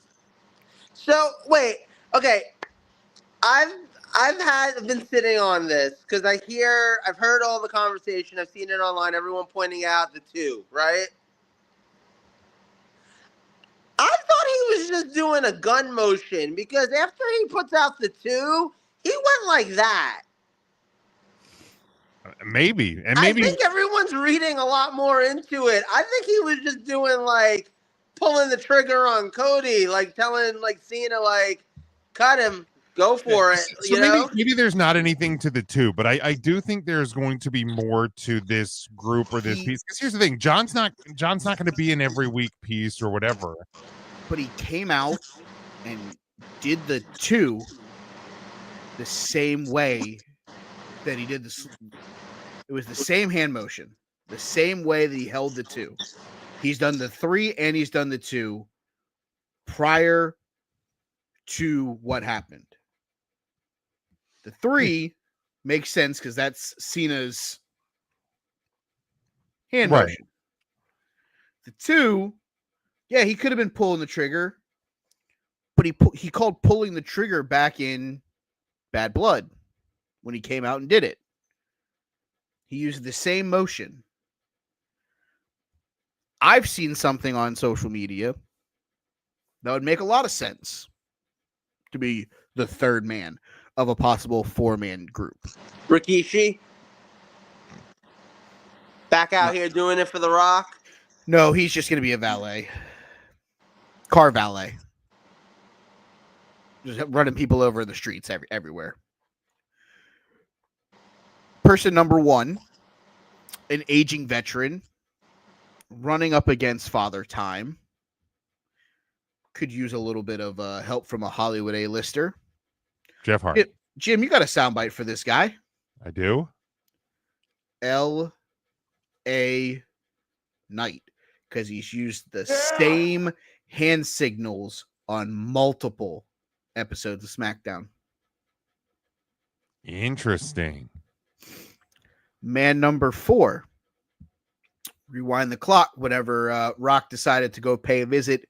So wait, okay. I've been sitting on this because I've heard all the conversation. I've seen it online. Everyone pointing out the 2, right? I thought he was just doing a gun motion because after he puts out the 2, he went like that. Maybe. I think everyone's reading a lot more into it. I think he was just doing like pulling the trigger on Cody, like telling like Cena like cut him. Go for it. So maybe there's not anything to the 2, but I do think there's going to be more to this group or this piece. Because here's the thing, John's not going to be an every week piece or whatever. But he came out and did the 2 the same way that he did this. It was the same hand motion, the same way that he held the 2. He's done the 3 and he's done the 2 prior to what happened. The 3 makes sense because that's Cena's hand motion. The 2, yeah, he could have been pulling the trigger, but he called pulling the trigger back in Bad Blood when he came out and did it. He used the same motion. I've seen something on social media that would make a lot of sense to be the third man of a possible 4-man group. Rikishi back out here doing it for The Rock. No, he's just going to be a valet. Car valet. Just running people over in the streets everywhere. Person number 1, an aging veteran running up against Father Time. Could use a little bit of help from a Hollywood A-lister. Jeff Hardy. Jim, you got a soundbite for this guy. I do. L.A. Knight. Because he's used the same hand signals on multiple episodes of SmackDown. Interesting. Man number 4. Rewind the clock whenever Rock decided to go pay a visit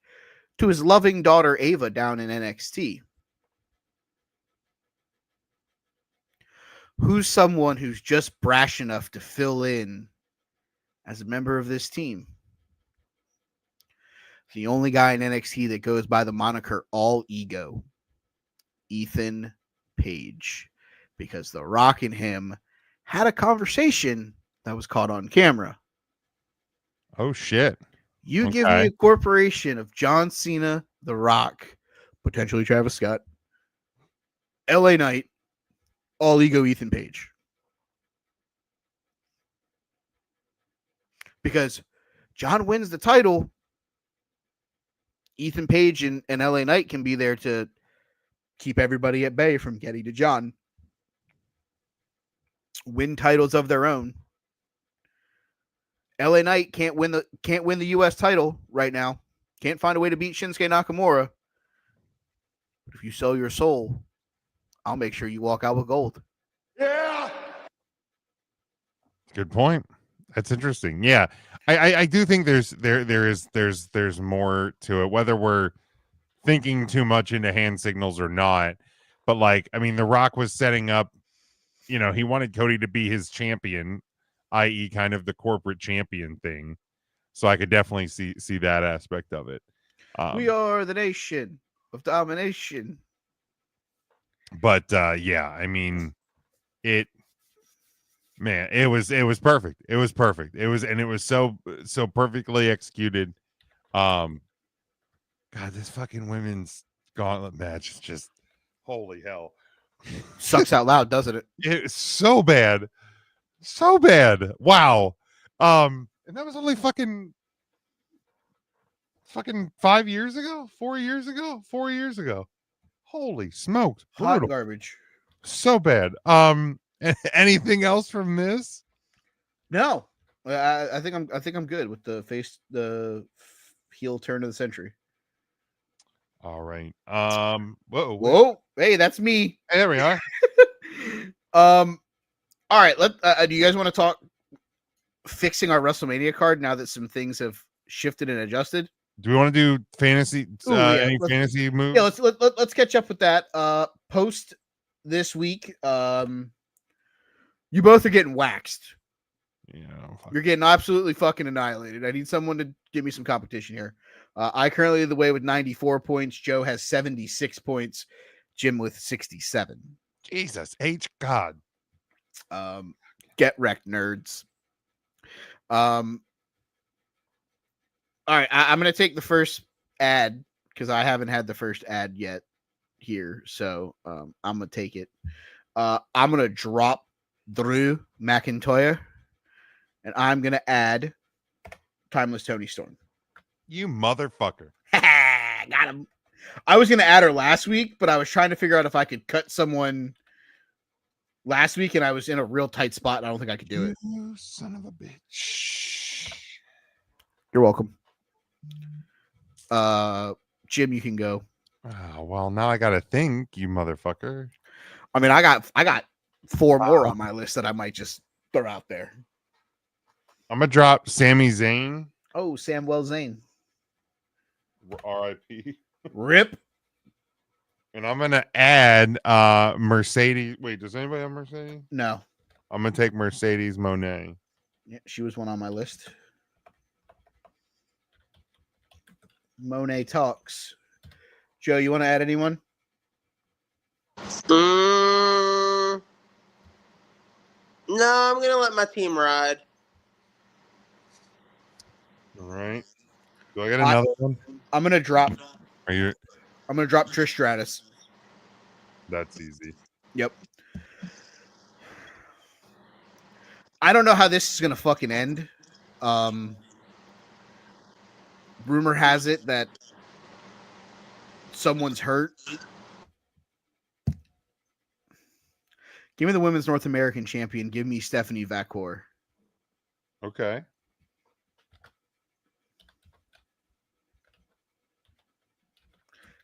to his loving daughter Ava down in NXT. Who's someone who's just brash enough to fill in as a member of this team? The only guy in NXT that goes by the moniker All Ego, Ethan Page, because The Rock and him had a conversation that was caught on camera. Oh, shit. You give me a corporation of John Cena, The Rock, potentially Travis Scott, LA Knight, All Ego Ethan Page. Because John wins the title, Ethan Page and LA Knight can be there to keep everybody at bay from getting to John. Win titles of their own. LA Knight can't win the US title right now. Can't find a way to beat Shinsuke Nakamura. But if you sell your soul, I'll make sure you walk out with gold. Yeah. Good point. That's interesting. Yeah. I do think there's more to it, whether we're thinking too much into hand signals or not. But like, I mean, The Rock was setting up, he wanted Cody to be his champion, i.e. kind of the corporate champion thing. So I could definitely see that aspect of it. We are the nation of domination. But yeah, I mean, it was perfect. It was perfect. It was so perfectly executed. God, this fucking women's gauntlet match is just holy hell. Sucks out loud, doesn't it? It's so bad. So bad. Wow. And that was only fucking 5 years ago, 4 years ago, 4 years ago. Holy smokes. Hot Brutal. garbage. So bad. Anything else from this? No. I think I'm good with the heel turn of the century. All right. Whoa. Hey, that's me. Hey, there we are. All right. Do you guys want to talk fixing our WrestleMania card now that some things have shifted and adjusted? Do we want to do fantasy? Any fantasy moves? Yeah, let's catch up with that. Post this week, you both are getting waxed. Yeah, you're getting absolutely fucking annihilated. I need someone to give me some competition here. I currently lead the way with 94 points. Joe has 76 points. Jim with 67. Jesus H God. Get wrecked, nerds. All right, I'm going to take the first ad because I haven't had the first ad yet here. So I'm going to take it. I'm going to drop Drew McIntyre, and I'm going to add Timeless Tony Storm. You motherfucker. Got him. I was going to add her last week, but I was trying to figure out if I could cut someone last week, and I was in a real tight spot, and I don't think I could do it. You son of a bitch. You're welcome. Jim, you can go. Oh, well, now I got to think, you motherfucker. I mean, I got 4 more on my list that I might just throw out there. I'm going to drop Sami Zayn. Oh, Samuel Zayn. R.I.P. Rip. And I'm going to add Mercedes. Wait, does anybody have Mercedes? No. I'm going to take Mercedes Monet. Yeah, she was one on my list. Monet talks. Joe, you want to add anyone? No, I'm going to let my team ride. All right. Do I get another one? I'm going to drop. I'm going to drop Trish Stratus. That's easy. Yep. I don't know how this is going to fucking end. Rumor has it that someone's hurt. Give me the women's North American champion. Give me Stephanie Vacour. Okay.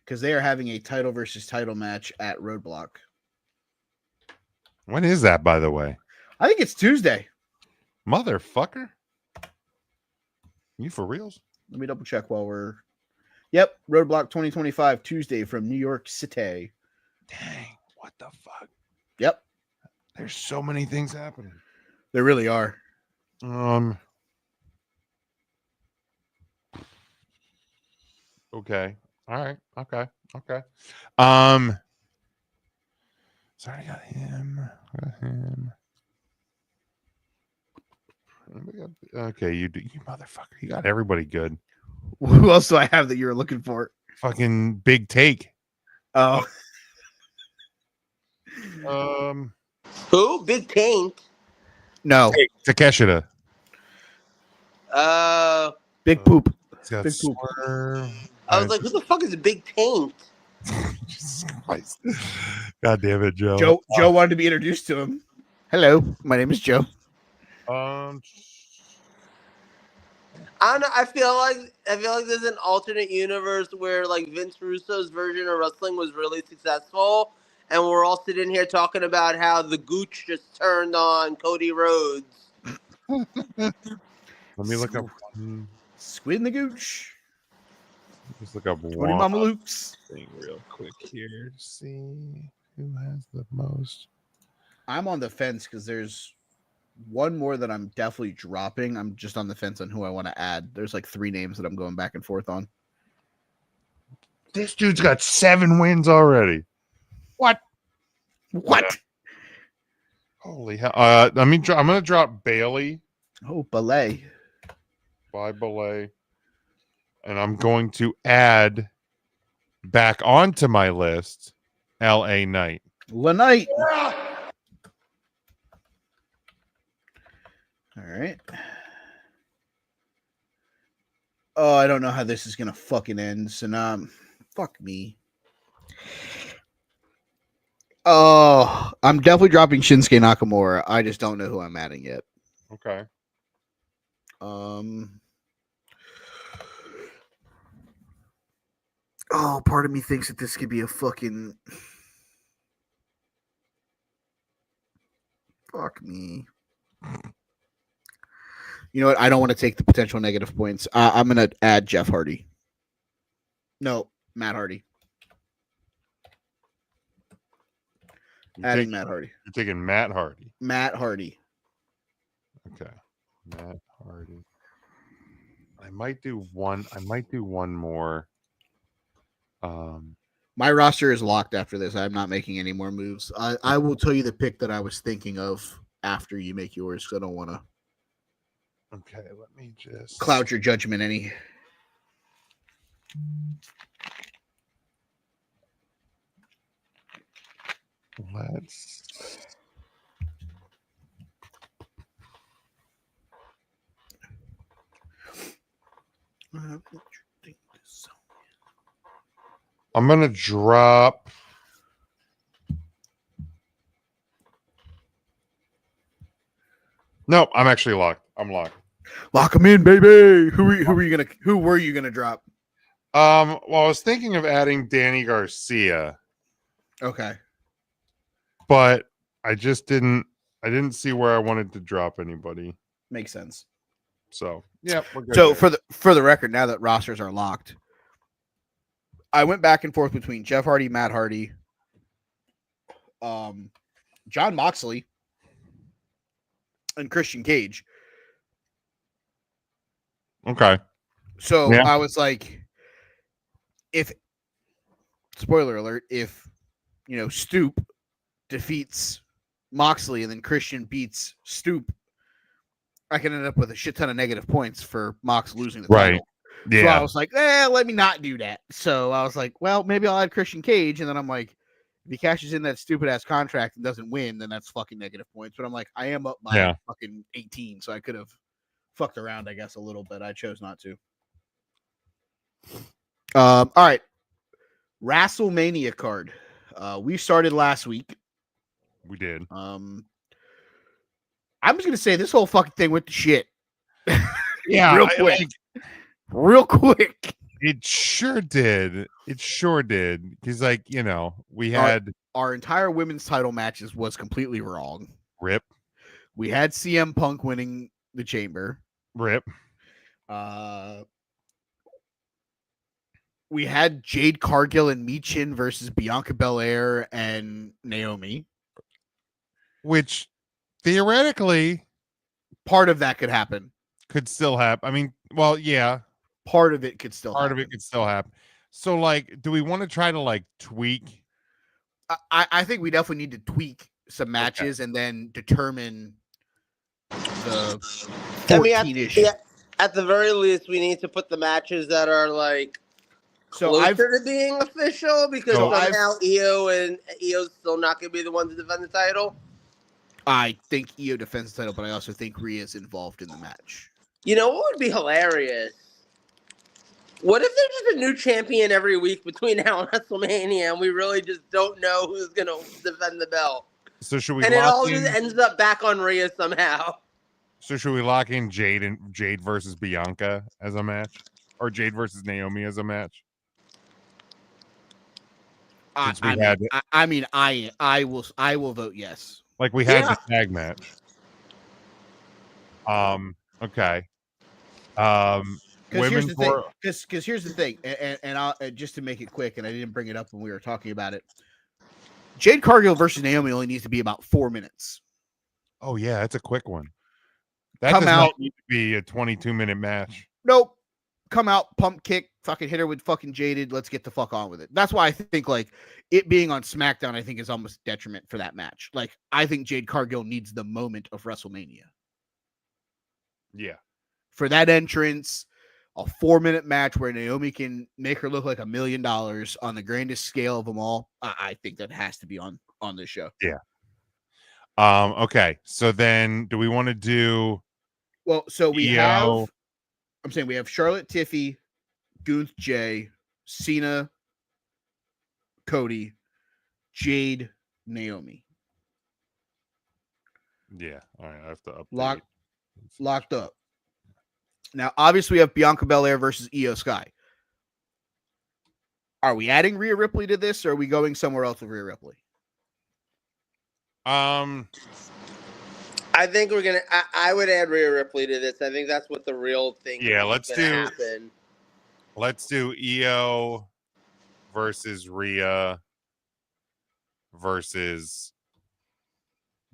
Because they are having a title versus title match at Roadblock. When is that, by the way? I think it's Tuesday. Motherfucker. You for reals? Let me double check while we're... Yep, Roadblock 2025, Tuesday from New York City. Dang, what the fuck? Yep. There's so many things happening. There really are. Okay. All right. Okay. Sorry, I got him. Okay, you motherfucker. You got everybody good. Who else do I have that you were looking for? Fucking Big Take. Oh. Who? Big Tank? No. Takeshita. Big Poop. Big Poop. I was like, who the fuck is a Big Tank? Jesus Christ. God damn it, Joe. Joe wanted to be introduced to him. Hello, my name is Joe. I don't know. I feel like there's an alternate universe where like Vince Russo's version of wrestling was really successful, and we're all sitting here talking about how the Gooch just turned on Cody Rhodes. Let me look up Squid in the Gooch. Just look up Tony one Mama Luke's thing real quick here to see who has the most. I'm on the fence because there's one more that I'm definitely dropping. I'm just on the fence on who I want to add. There's like 3 names that I'm going back and forth on. This dude's got 7 wins already. What? Holy hell! I'm gonna drop Bailey. Oh, Ballet. By Ballet. And I'm going to add back onto my list LA Knight. Knight. All right. Oh, I don't know how this is gonna fucking end. So now, fuck me. Oh, I'm definitely dropping Shinsuke Nakamura. I just don't know who I'm adding yet. Okay. Oh, part of me thinks that this could be a fucking... Fuck me. You know what? I don't want to take the potential negative points. I'm going to add Jeff Hardy. No, Matt Hardy. Matt Hardy. You're taking Matt Hardy. Matt Hardy. Okay. Matt Hardy. I might do one more. My roster is locked after this. I'm not making any more moves. I will tell you the pick that I was thinking of after you make yours, because I don't want to. Okay, let me just cloud your judgment any. Let's. I'm gonna drop. No, I'm actually locked. I'm locked. Lock them in, baby. Who were you gonna drop? Well, I was thinking of adding Danny Garcia, Okay. but I didn't see where I wanted to drop anybody. Makes sense. So yeah, we're good. So there. for the record, now that rosters are locked, I went back and forth between Jeff Hardy, Matt Hardy, John Moxley, and Christian Cage. Okay. So Yeah. I was like, if spoiler alert, if Stoop defeats Moxley and then Christian beats Stoop, I can end up with a shit ton of negative points for Mox losing the title. Yeah. So I was like, let me not do that. So I was like, well, maybe I'll add Christian Cage. And then I'm like, if he cashes in that stupid ass contract and doesn't win, then that's fucking negative points. But I'm like, I am up by fucking 18. So I could have fucked around, I guess, a little bit. I chose not to. All right. WrestleMania card. We started last week. We did. I'm just gonna say this whole fucking thing went to shit. Yeah, real quick. It sure did. Because, we had our entire women's title matches was completely wrong. Rip. We had CM Punk winning the Chamber. Rip. We had Jade Cargill and Michin versus Bianca Belair and Naomi. Which theoretically, part of that could happen. Could still happen. I mean, well, yeah. Part of it could still happen. Part of it could still happen. So, do we want to try to, tweak? I think we definitely need to tweak some matches and then determine the 14-ish. At the very least, we need to put the matches that are, closer to being official, because somehow Io's still not going to be the one to defend the title. I think Io defends the title, but I also think Rhea's involved in the match. You know what would be hilarious? What if there's just a new champion every week between now and WrestleMania, and we really just don't know who's going to defend the belt? So should we? And it all just ends up back on Rhea somehow. So should we lock in Jade versus Bianca as a match, or Jade versus Naomi as a match? I will vote yes. Like we had the tag match. Okay. Because here's the thing, and I'll just to make it quick, and I didn't bring it up when we were talking about it. Jade Cargill versus Naomi only needs to be about 4 minutes. Oh yeah, that's a quick one. That does not need to be a 22-minute match. Nope. Come out, pump kick, fucking hit her with fucking Jaded. Let's get the fuck on with it. That's why I think it being on SmackDown, I think is almost a detriment for that match. I think Jade Cargill needs the moment of WrestleMania. Yeah. For that entrance, a 4-minute match where Naomi can make her look like $1 million on the grandest scale of them all. I think that has to be on this show. Yeah. Okay. So then do we want to do we have Charlotte, Tiffy, Gunther, Jay, Cena, Cody, Jade, Naomi. Yeah. All right. I have to update. Locked up. Now, obviously, we have Bianca Belair versus Io Sky. Are we adding Rhea Ripley to this, or are we going somewhere else with Rhea Ripley? I think we're gonna. I would add Rhea Ripley to this. I think that's what the real thing. Yeah, let's do Io versus Rhea versus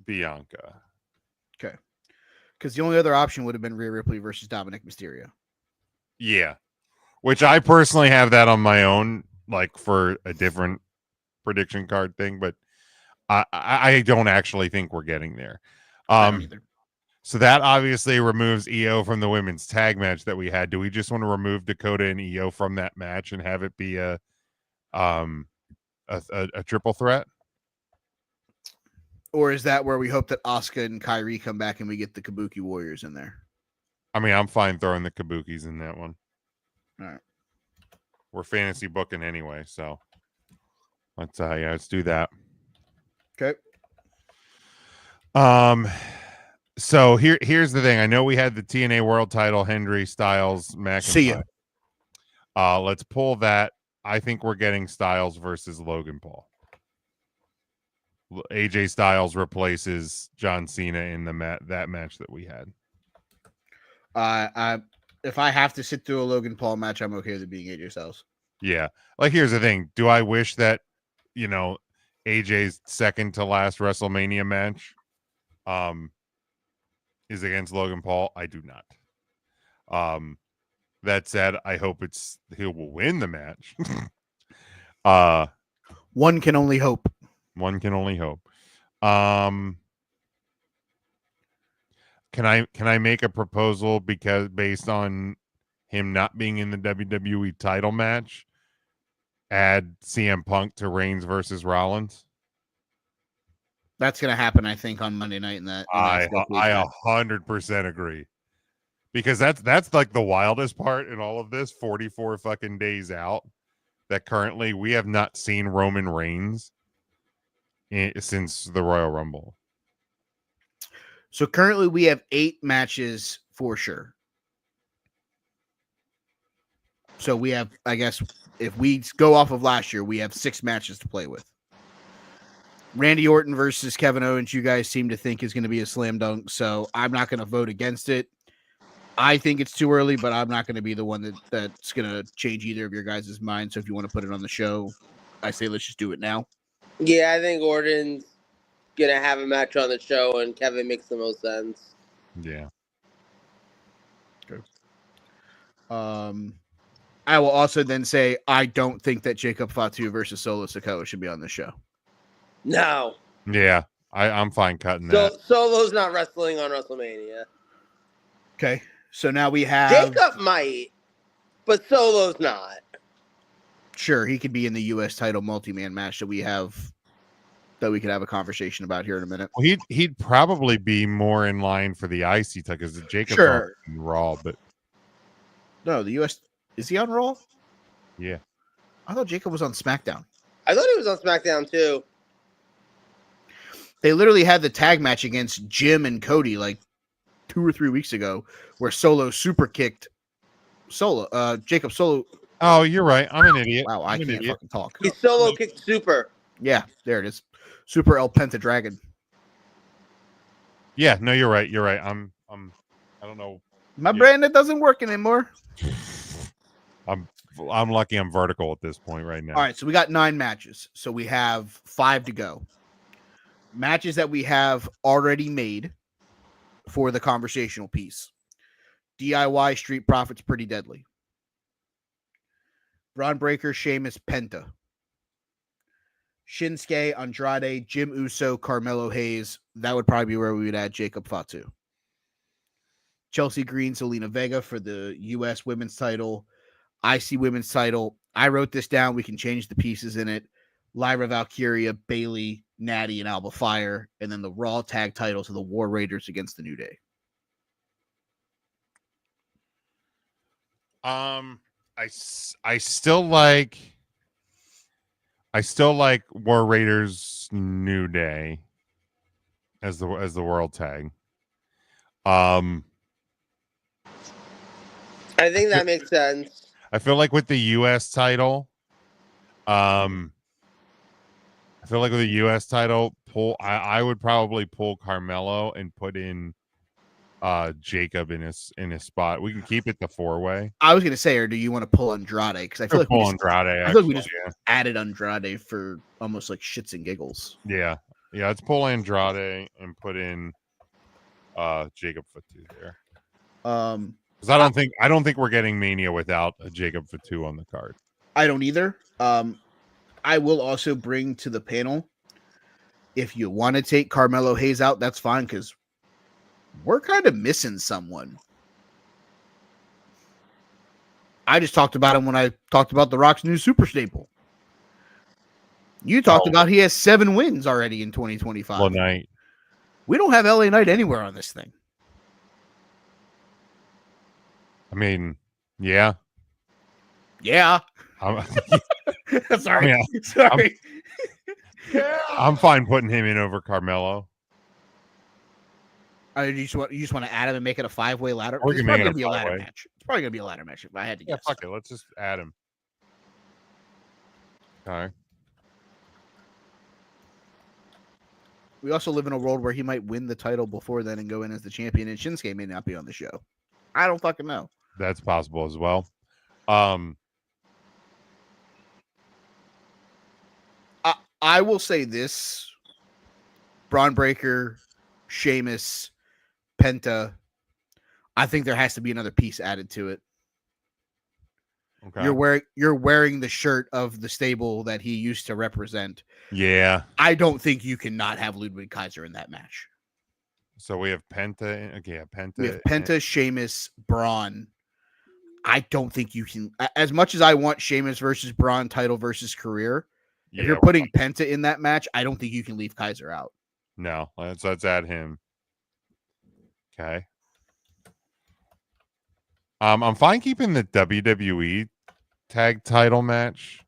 Bianca. Okay, because the only other option would have been Rhea Ripley versus Dominic Mysterio. Yeah, which I personally have that on my own, for a different prediction card thing, but I don't actually think we're getting there. I don't either. So that obviously removes Io from the women's tag match that we had. Do we just want to remove Dakota and Io from that match and have it be a triple threat? Or is that where we hope that Asuka and Kairi come back and we get the Kabuki Warriors in there? I mean, I'm fine throwing the Kabukis in that one. All right. We're fantasy booking anyway, so let's do that. Okay. So here's the thing. I know we had the TNA World Title, Hendry, Styles, McIntyre. See ya. Let's pull that. I think we're getting Styles versus Logan Paul. AJ Styles replaces John Cena in that match that we had. If I have to sit through a Logan Paul match, I'm okay with it being AJ Styles. Yeah. Like, here's the thing. Do I wish that, AJ's second to last WrestleMania match is against Logan Paul? I do not. That said, I hope he will win the match. One can only hope. One can only hope. Can I make a proposal because based on him not being in the WWE title match, add CM Punk to Reigns versus Rollins? That's gonna happen, I think, on Monday night. I 100% agree, because that's like the wildest part in all of this. 44 fucking days out, that currently we have not seen Roman Reigns since the Royal Rumble. So currently we have 8 matches for sure. So we have, I guess, if we go off of last year, we have 6 matches to play with. Randy Orton versus Kevin Owens, you guys seem to think is going to be a slam dunk, so I'm not going to vote against it. I think it's too early, but I'm not going to be the one that's going to change either of your guys' minds. So if you want to put it on the show, I say let's just do it now. Yeah, I think Orton's going to have a match on the show, and Kevin makes the most sense. Yeah. Okay. I will also then say I don't think that Jacob Fatu versus Solo Sikoa should be on the show. No. Yeah, I'm fine cutting that. Solo's not wrestling on WrestleMania. Okay, so now we have... Jacob might, but Solo's not. Sure, he could be in the U.S. title multi-man match that we could have a conversation about here in a minute. Well, he'd probably be more in line for the IC title because Jacob's on Raw, but... No, the U.S. Is he on Raw? Yeah. I thought Jacob was on SmackDown. I thought he was on SmackDown, too. They literally had the tag match against Jim and Cody like 2 or 3 weeks ago, where Solo super kicked Jacob Solo. Oh, you're right. I'm an idiot. Wow, I can't fucking talk. He Solo kicked Super. Yeah, there it is. Super El Pentadragon. Yeah, no, you're right. You're right. I don't know. My brain, that doesn't work anymore. I'm lucky I'm vertical at this point right now. All right, so we got 9 matches. So we have 5 to go. Matches that we have already made for the conversational piece. DIY Street Profits Pretty Deadly. Braun Breaker, Sheamus, Penta. Shinsuke, Andrade, Jim Uso, Carmelo Hayes. That would probably be where we would add Jacob Fatu. Chelsea Green, Zelina Vega for the U.S. women's title. IC women's title. I wrote this down. We can change the pieces in it. Lyra Valkyria, Bayley, Natty, and Alba Fire. And then the Raw tag titles of the War Raiders against the New Day. I still like War Raiders New Day as the world tag. I think that makes sense. I feel like with the US title, I I would probably pull Carmelo and put in Jacob in his spot. We can keep it the 4-way. I was gonna say, or do you want to pull Andrade? Because I feel like we just added Andrade for almost like shits and giggles. Yeah. Let's pull Andrade and put in Jacob Fatu there. Because I don't think we're getting Mania without a Jacob Fatu on the card. I don't either. I will also bring to the panel, if you want to take Carmelo Hayes out, that's fine, because we're kind of missing someone. I just talked about him when I talked about The Rock's new super staple. You talked about he has 7 wins already in 2025. LA Knight. We don't have LA Knight anywhere on this thing. I mean, yeah. Yeah. Sorry. Sorry. I'm fine putting him in over Carmelo. You just want to add him and make it a 5-way ladder. We It's can probably make it gonna a be a ladder 5-way. match. It's probably gonna be a ladder match if I had to Yeah, guess. fuck it. Let's just add him. Okay. We also live in a world where he might win the title before then and go in as the champion, and Shinsuke may not be on the show. I don't fucking know. That's possible as well. I will say this: Braun Breaker, Sheamus, Penta. I think there has to be another piece added to it. Okay. You're wearing the shirt of the stable that he used to represent. Yeah. I don't think you can not have Ludwig Kaiser in that match. So we have Penta. Okay, yeah, Penta. We have Penta, Sheamus, Braun. I don't think you can. As much as I want Sheamus versus Braun title versus career, if you're putting Penta in that match, I don't think you can leave Kaiser out. No, let's add him. Okay. I'm fine keeping the WWE tag title match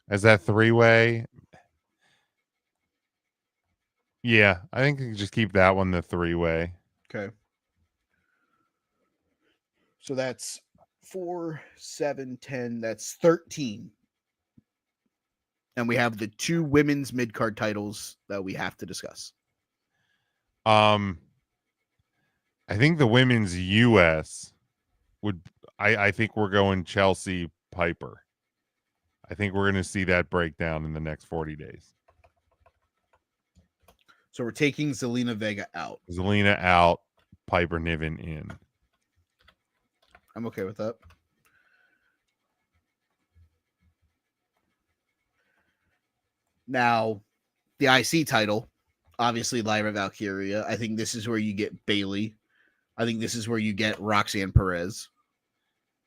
as that 3-way. Yeah, I think you can just keep that one the 3-way. Okay. So that's 4, 7, 10. That's 13. And we have the 2 women's mid-card titles that we have to discuss. I think the women's US would. I think we're going Chelsea Piper. I think we're going to see that breakdown in the next 40 days. So we're taking Zelina Vega out. Zelina out, Piper Niven in. I'm okay with that. Now, the IC title, obviously Lyra Valkyria. I think this is where you get Bailey. I think this is where you get Roxanne Perez.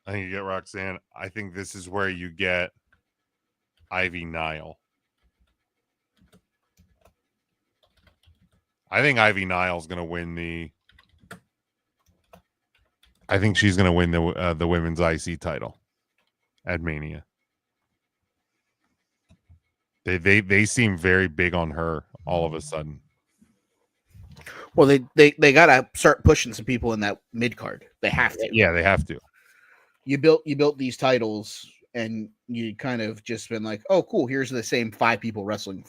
I think you get Roxanne. I think this is where you get Ivy Nile. I think Ivy Nile's going to win the. I think she's going to win the women's IC title at Mania. They seem very big on her all of a sudden. Well, they gotta start pushing some people in that mid card. They have to. Yeah, they have to. You built these titles, and you kind of just been like, oh, cool. Here's the same 5 people wrestling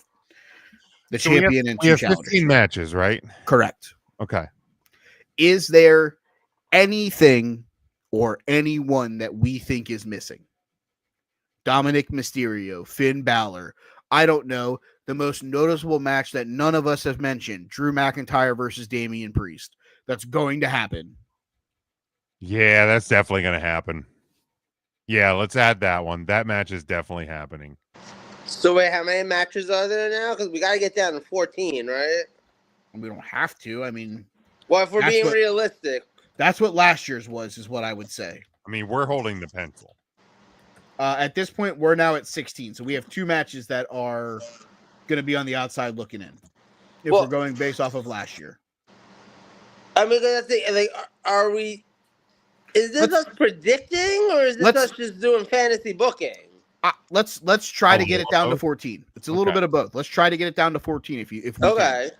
the champion and 2 challengers. 15 matches, right? Correct. Okay. Is there anything or anyone that we think is missing? Dominic Mysterio, Finn Balor. I don't know. The most noticeable match that none of us have mentioned, Drew McIntyre versus Damian Priest. That's going to happen. Yeah, that's definitely going to happen. Yeah, let's add that one. That match is definitely happening. So wait, how many matches are there now? Because we got to get down to 14, right? We don't have to. I mean, well, if we're being realistic, that's what last year's was, is what I would say. I mean, we're holding the pencil. At this point, we're now at 16. So we have 2 matches that are going to be on the outside looking in. If we're going based off of last year. I mean, that's the, like, are we? Is this us predicting, or is this us just doing fantasy booking? Let's try to get it down to 14. It's a little bit of both. Let's try to get it down to 14 if we okay.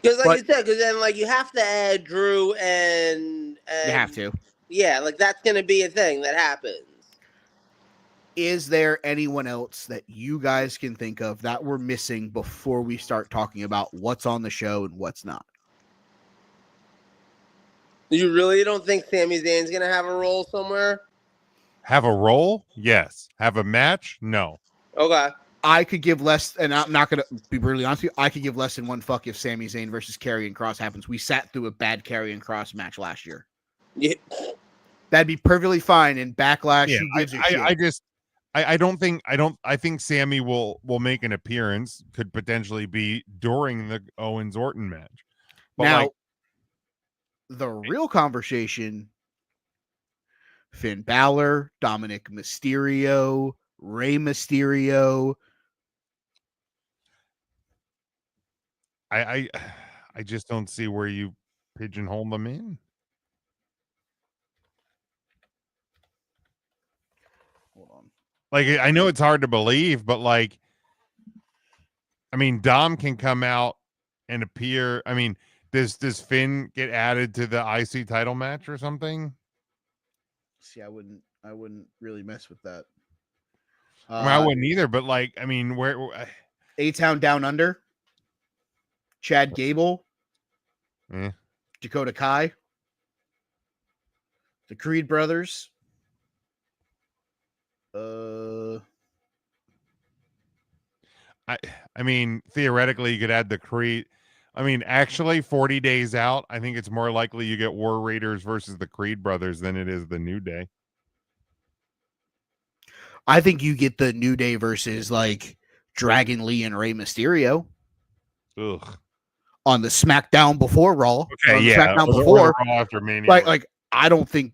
Because like you said, because then like you have to add Drew and you have to. Yeah, like that's going to be a thing that happens. Is there anyone else that you guys can think of that we're missing before we start talking about what's on the show and what's not? You really don't think Sami Zayn's going to have a role somewhere? Have a role? Yes. Have a match? No. Okay. I could give less, and I'm not going to be brutally honest with you, I could give less than one fuck if Sami Zayn versus Karrion Kross happens. We sat through a bad Karrion Kross match last year. Yeah. That'd be perfectly fine in Backlash. Yeah, Who gives a shit? I think Sammy will make an appearance, could potentially be during the Owens Orton match. But now, the real conversation, Finn Balor, Dominic Mysterio, Rey Mysterio. I just don't see where you pigeonhole them in. Hold on. Like, I know it's hard to believe, but like, I mean, Dom can come out and appear. I mean, Does Finn get added to the IC title match or something? See, I wouldn't really mess with that. I mean, I wouldn't either, but like, I mean, where A-Town Down Under, Chad Gable, Dakota Kai, the Creed brothers. I mean, theoretically, you could add the Creed. I mean, actually, 40 days out, I think it's more likely you get War Raiders versus the Creed brothers than it is the New Day. I think you get the New Day versus like Dragon Lee and Rey Mysterio. Ugh. On the SmackDown before Raw. Okay, on the yeah. SmackDown before Raw after Mania. Like I don't think.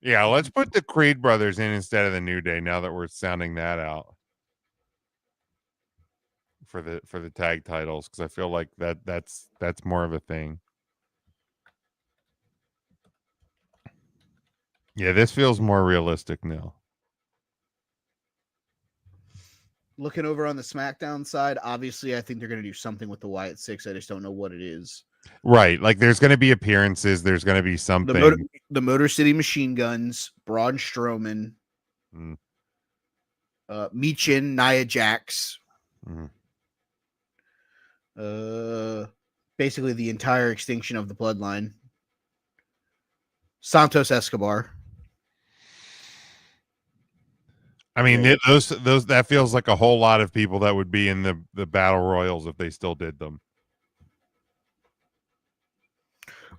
Yeah, let's put the Creed brothers in instead of the New Day. Now that we're sounding that out for the tag titles, because I feel like that's more of a thing. Yeah, this feels more realistic now. Looking over on the SmackDown side, obviously, I think they're going to do something with the Wyatt Six. I just don't know what it is. Right, like there's going to be appearances. There's going to be something. The Motor City Machine Guns, Braun Strowman, Michin, Nia Jax, basically the entire extinction of the Bloodline. Santos Escobar. I mean, those that feels like a whole lot of people that would be in the battle royals if they still did them.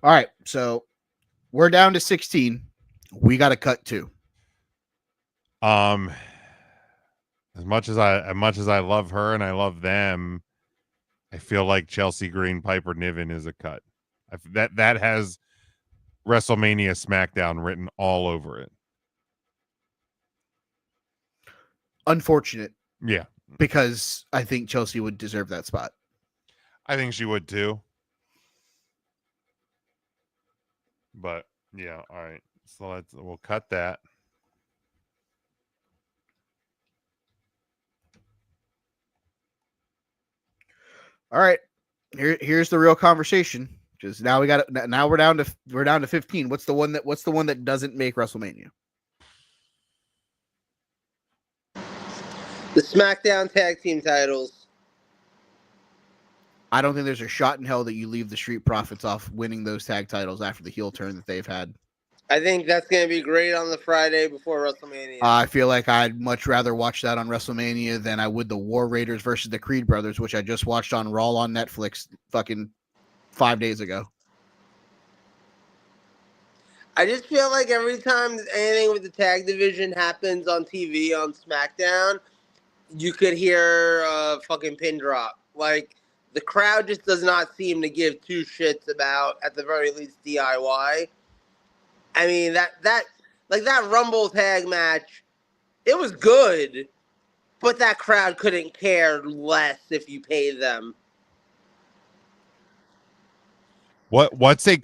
All right, so we're down to 16. We got to cut 2. As much as I love her and I love them, I feel like Chelsea Green, Piper Niven is a cut. That has WrestleMania SmackDown written all over it. Unfortunate. Yeah. Because I think Chelsea would deserve that spot. I think she would too. But yeah, all right. So we'll cut that. All right. Here's the real conversation. Because now we're down to 15. What's the one that doesn't make WrestleMania? The SmackDown Tag Team titles. I don't think there's a shot in hell that you leave the Street Profits off winning those tag titles after the heel turn that they've had. I think that's going to be great on the Friday before WrestleMania. I feel like I'd much rather watch that on WrestleMania than I would the War Raiders versus the Creed brothers, which I just watched on Raw on Netflix fucking 5 days ago. I just feel like every time anything with the tag division happens on TV on SmackDown, you could hear a fucking pin drop. Like, the crowd just does not seem to give two shits about, at the very least, DIY. I mean, that Rumble tag match, it was good, but that crowd couldn't care less if you paid them. What's the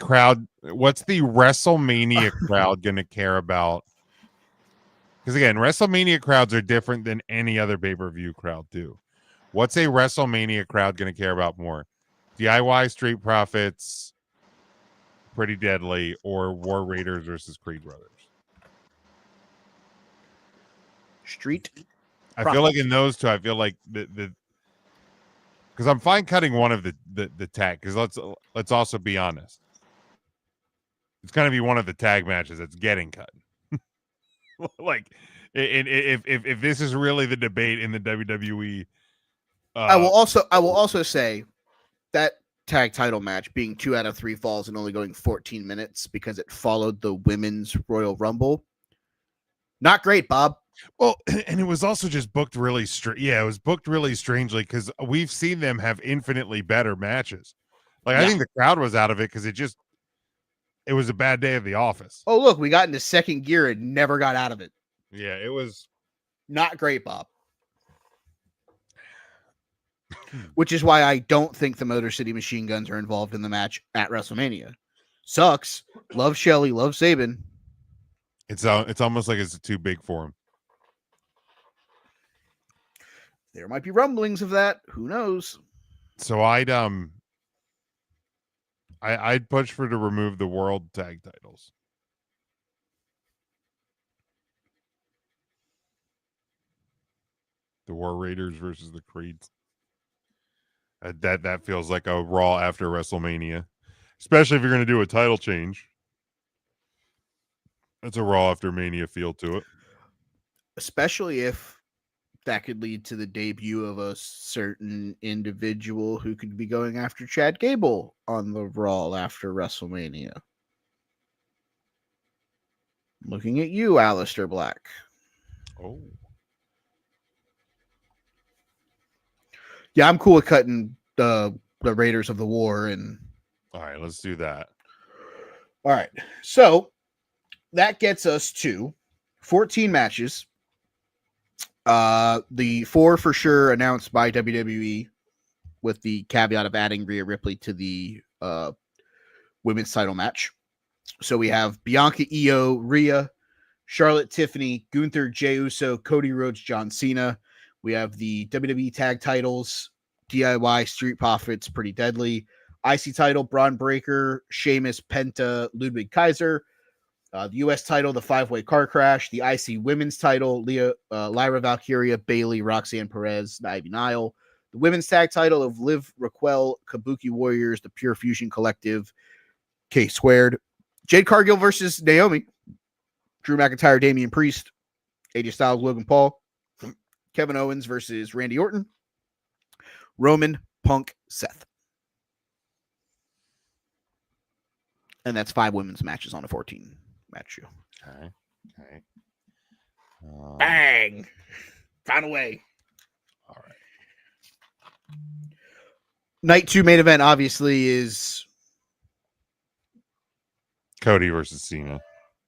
WrestleMania crowd going to care about? Because again, WrestleMania crowds are different than any other pay-per-view crowd too. What's a WrestleMania crowd going to care about more? DIY, Street Profits, Pretty Deadly, or War Raiders versus Creed brothers? Street. I feel like in those two, I feel like the because I'm fine cutting one of the tag, because let's also be honest, it's going to be one of the tag matches that's getting cut. Like, if this is really the debate in the WWE, I will also say that tag title match being 2 out of 3 falls and only going 14 minutes because it followed the Women's Royal Rumble. Not great, Bob. Well, and it was also just booked really it was booked really strangely, because we've seen them have infinitely better matches. Like, I think the crowd was out of it because it was a bad day at the office. Oh, look, we got into second gear and never got out of it. Yeah, it was not great, Bob. Which is why I don't think the Motor City Machine Guns are involved in the match at WrestleMania. Sucks. Love Shelly, love Sabin. It's almost like it's too big for him. There might be rumblings of that. Who knows? So I'd I'd push for to remove the world tag titles. The War Raiders versus the Creeds. That feels like a Raw after WrestleMania, especially if you're going to do a title change. That's a Raw after Mania feel to it. Especially if that could lead to the debut of a certain individual who could be going after Chad Gable on the Raw after WrestleMania. Looking at you, Aleister Black. Oh. Yeah, I'm cool with cutting the Raiders of the War. And all right, let's do that. All right. So that gets us to 14 matches. The 4 for sure announced by WWE, with the caveat of adding Rhea Ripley to the women's title match. So we have Bianca, Io, Rhea, Charlotte, Tiffany, Gunther, Jey Uso, Cody Rhodes, John Cena. We have the WWE tag titles, DIY, Street Profits, Pretty Deadly. IC title, Braun Breaker, Sheamus, Penta, Ludwig Kaiser. The U.S. title, the 5-way car crash. The IC women's title, Lyra Valkyria, Bayley, Roxanne Perez, Ivy Nile. The women's tag title of Liv, Raquel, Kabuki Warriors, the Pure Fusion Collective, K Squared. Jade Cargill versus Naomi. Drew McIntyre, Damian Priest, AJ Styles, Logan Paul. Kevin Owens versus Randy Orton. Roman, Punk, Seth. And that's 5 women's matches on a 14 match show. Okay. Bang! Found a way. All right. Night 2 main event obviously is Cody versus Cena.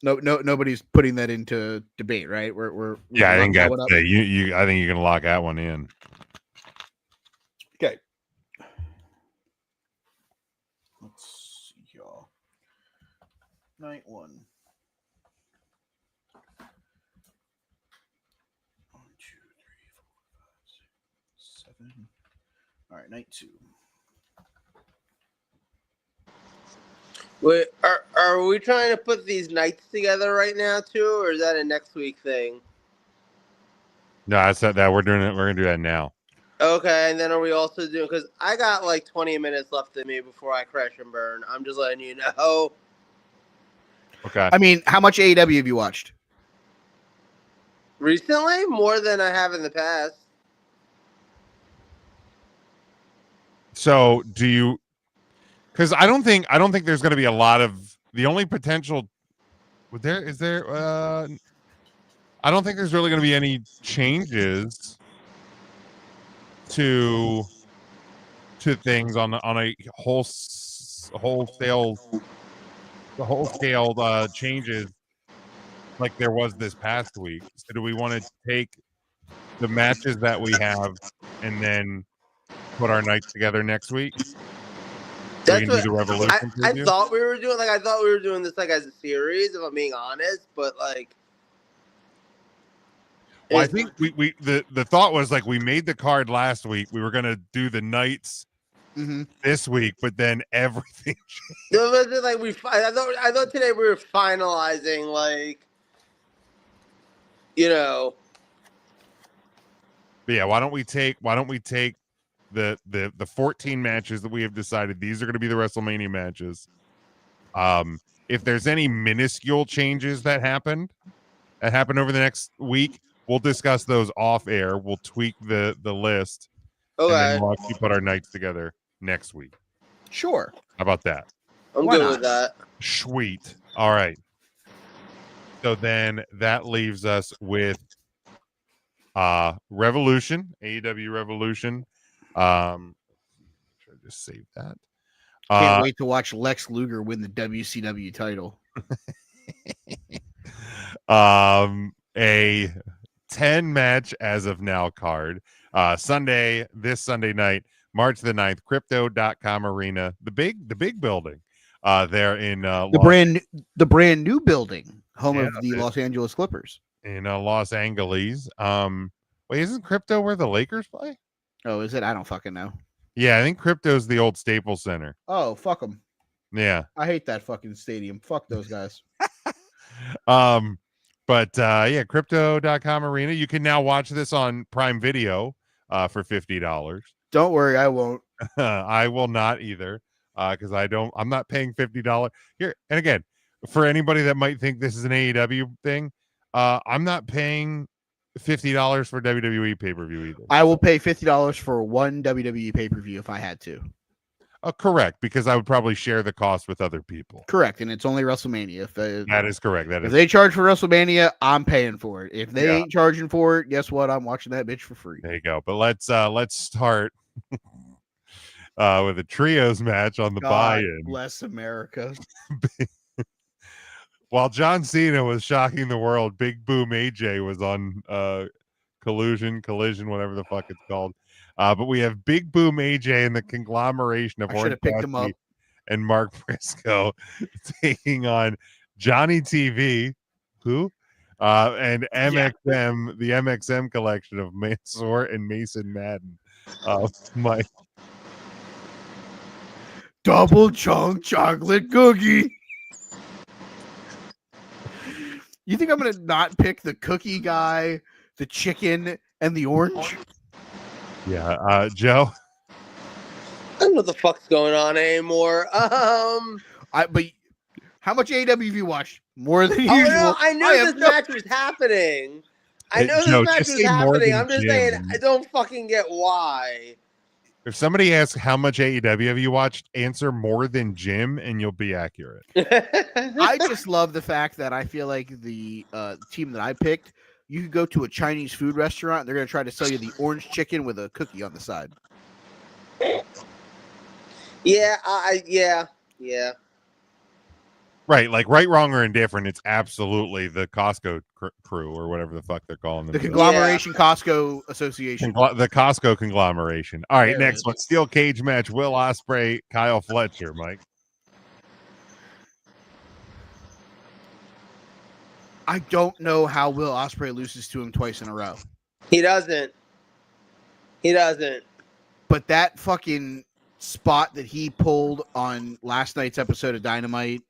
Nobody's putting that into debate, right? We're I think that's you. I think you can lock that one in. Okay. Let's see, y'all. Night 1. 1, 2, 3, 4, 5, 6, 7. All right, night 2. Wait, are we trying to put these nights together right now too, or is that a next week thing? No, that's not that. We're doing it. We're gonna do that now. Okay, and then are we also doing? Because I got like 20 minutes left in me before I crash and burn. I'm just letting you know. Okay. I mean, how much AEW have you watched? Recently, more than I have in the past. So do you? Because I don't think there's going to be a lot of the only potential. Is there? I don't think there's really going to be any changes to things on a wholesale changes like there was this past week. So do we want to take the matches that we have and then put our nights together next week? That's what the Revolution I thought we were doing. Like I thought we were doing this like as a series, if I'm being honest. But like, well, I think the thought was like we made the card last week. We were gonna do the nights this week, but then everything changed. Like I thought today we were finalizing, like, you know. But yeah, why don't we take the 14 matches that we have decided these are going to be the WrestleMania matches. If there's any minuscule changes that happen over the next week, we'll discuss those off air. We'll tweak the list. Okay. And then we'll actually put our nights together next week. Sure. How about that? I'm good with that. Sweet. All right. So then that leaves us with Revolution, AEW Revolution. Should I just save that? Can't wait to watch Lex Luger win the WCW title. A 10 match as of now card. This Sunday night, March the 9th, Crypto.com Arena, the big building. There in the brand new building, home of the Los Angeles Clippers. In Los Angeles. Wait, isn't Crypto where the Lakers play? Oh, is it? I don't fucking know. Yeah, I think Crypto's the old Staples Center. Oh, fuck them. Yeah. I hate that fucking stadium. Fuck those guys. Crypto.com arena. You can now watch this on Prime Video for $50. Don't worry, I won't. I will not either. Because I'm not paying $50 here. And again, for anybody that might think this is an AEW thing, I'm not paying $50 for WWE pay-per-view either. I will pay $50 for one WWE pay-per-view if I had to. Correct, because I would probably share the cost with other people. Correct, and it's only WrestleMania. That is correct. If they charge for WrestleMania, I'm paying for it. If they ain't charging for it, guess what? I'm watching that bitch for free. There you go. But let's start with a trios match on the buy-in. Bless America. While John Cena was shocking the world, Big Boom AJ was on collision, whatever the fuck it's called. But we have Big Boom AJ and the conglomeration of Orange Cassidy and Mark Briscoe taking on Johnny TV, and MXM, the MXM collection of Mansoor and Mason Madden. Mike. Double chunk chocolate cookie. You think I'm going to not pick the cookie guy, the chicken, and the orange? Yeah, Joe? I don't know what the fuck's going on anymore. But how much AEW have you watched? More than usual. No, I knew this match was happening. I know this match was happening. I'm just saying, I don't fucking get why. If somebody asks how much AEW have you watched, answer more than Jim, and you'll be accurate. I just love the fact that I feel like the team that I picked, you could go to a Chinese food restaurant, they're going to try to sell you the orange chicken with a cookie on the side. Yeah. Right, like right, wrong, or indifferent. It's absolutely the Costco crew or whatever the fuck they're calling them. The conglomeration Costco Association. The Costco conglomeration. All right, next one. Steel cage match. Will Ospreay, Kyle Fletcher, Mike. I don't know how Will Ospreay loses to him twice in a row. He doesn't. But that fucking spot that he pulled on last night's episode of Dynamite,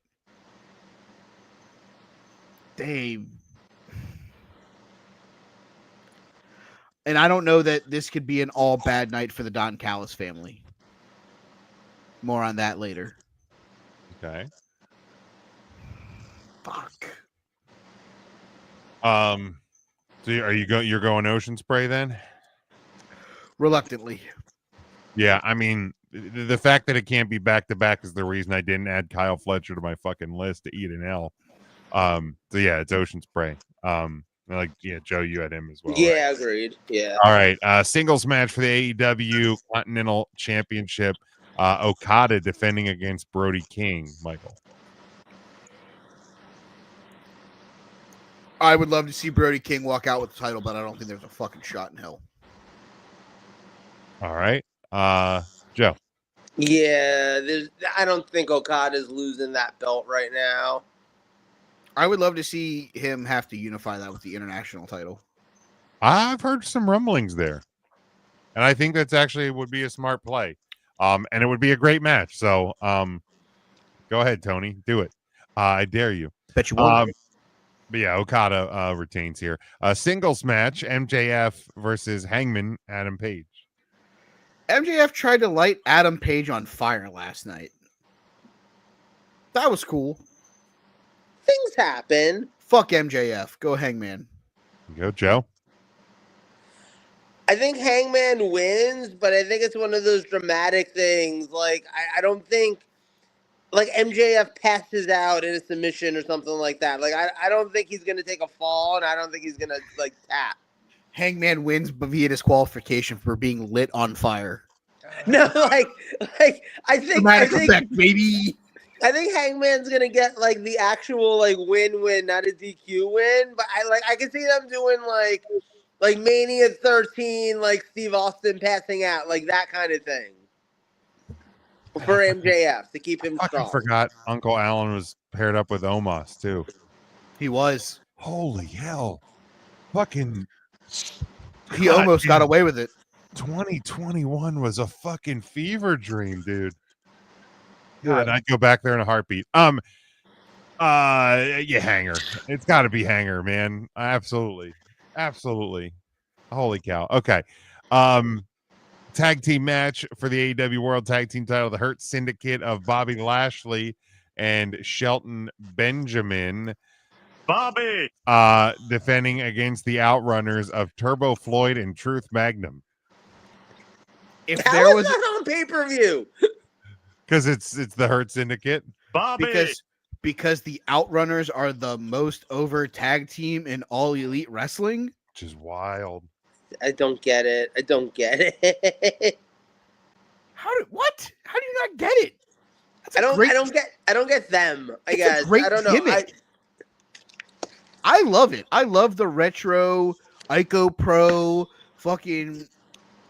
and I don't know that this could be an all bad night for the Don Callis family. More on that later. Okay. Fuck. So you're going Ocean Spray then? Reluctantly. Yeah, I mean, the fact that it can't be back to back is the reason I didn't add Kyle Fletcher to my fucking list to eat an L. So yeah, it's Ocean Spray. Joe, you had him as well. Yeah, right? Agreed. Yeah. All right. Singles match for the AEW Continental Championship. Okada defending against Brody King, Michael. I would love to see Brody King walk out with the title, but I don't think there's a fucking shot in hell. All right. Joe. Yeah, I don't think Okada's losing that belt right now. I would love to see him have to unify that with the international title. I've heard some rumblings there. And I think that's actually would be a smart play. And it would be a great match. So go ahead, Tony. Do it. I dare you. Bet you won't. But yeah, Okada retains here. Singles match, MJF versus Hangman Adam Page. MJF tried to light Adam Page on fire last night. That was cool. Things happen. Fuck MJF. Go Hangman. Go, Joe. I think Hangman wins, but I think it's one of those dramatic things. Like, I don't think, like, MJF passes out in a submission or something like that. Like, I don't think he's going to take a fall, and I don't think he's going to, like, tap. Hangman wins via disqualification for being lit on fire. No, like I think dramatic effect, baby. I think Hangman's gonna get like the actual like win, not a DQ win. But I can see them doing like Mania 13, like Steve Austin passing out, like that kind of thing for MJF to keep him strong. I forgot Uncle Alan was paired up with Omos too. He was. Holy hell! Fucking. He almost got away with it. 2021 was a fucking fever dream, dude. God, I'd go back there in a heartbeat. Yeah, Hanger. It's got to be Hanger, man. Absolutely. Holy cow. Okay. Tag team match for the AEW World Tag Team title, the Hurt Syndicate of Bobby Lashley and Shelton Benjamin. Bobby defending against the Outrunners of Turbo Floyd and Truth Magnum. If How there is was that on pay-per-view? Because it's the Hurt Syndicate. Bobby because the Outrunners are the most over tag team in all elite wrestling, which is wild. I don't get it. How do you not get it? I don't get them. I It's guess a great I don't know. gimmick. I love it. I love the retro Ico Pro fucking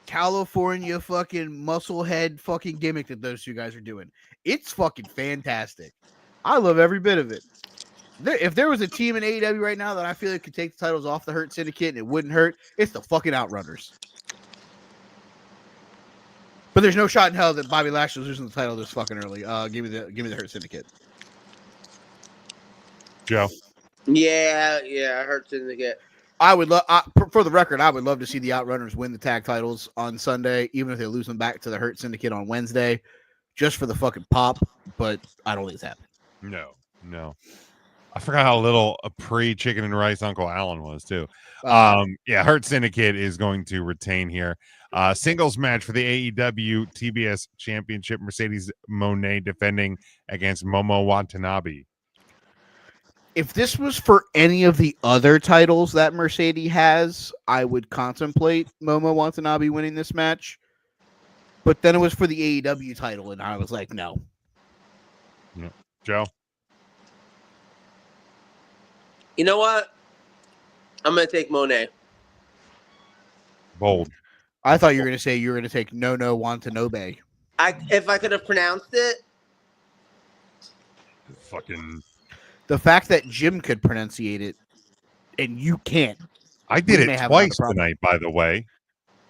California fucking musclehead fucking gimmick that those two guys are doing. It's fucking fantastic. I love every bit of it. If there was a team in AEW right now that I feel like could take the titles off the Hurt Syndicate and it wouldn't hurt, it's the fucking Outrunners. But there's no shot in hell that Bobby Lashley was losing the title this fucking early. Give me the Hurt Syndicate. Joe. Yeah, Hurt Syndicate. I would love, for the record, I would love to see the Outrunners win the tag titles on Sunday, even if they lose them back to the Hurt Syndicate on Wednesday, just for the fucking pop. But I don't think it's happening. No. I forgot how little a pre-chicken and rice Uncle Allen was too. Hurt Syndicate is going to retain here. Singles match for the AEW TBS Championship. Mercedes Moné defending against Momo Watanabe. If this was for any of the other titles that Mercedes has, I would contemplate Momo Watanabe winning this match. But then it was for the AEW title, and I was like, no. Yeah. Joe? You know what? I'm going to take Monet. Bold. I thought you were going to say you were going to take No Watanabe. If I could have pronounced it. Fucking... The fact that Jim could pronunciate it and you can't. I did it twice tonight, by the way.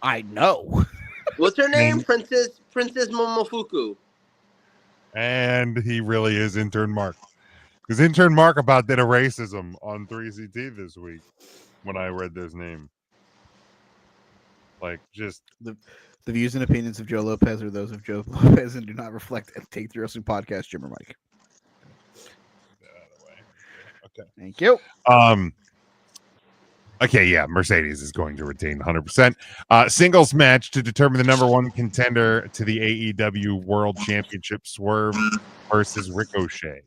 I know. What's her name? Princess Momofuku. And he really is Intern Mark. Because Intern Mark about did a racism on 3CT this week when I read this name. Like, just... The views and opinions of Joe Lopez are those of Joe Lopez and do not reflect Take 3 Wrestling Podcast, Jim or Mike. Okay. Thank you. Okay, yeah, Mercedes is going to retain 100%. Singles match to determine the number one contender to the AEW World Championship, Swerve versus Ricochet.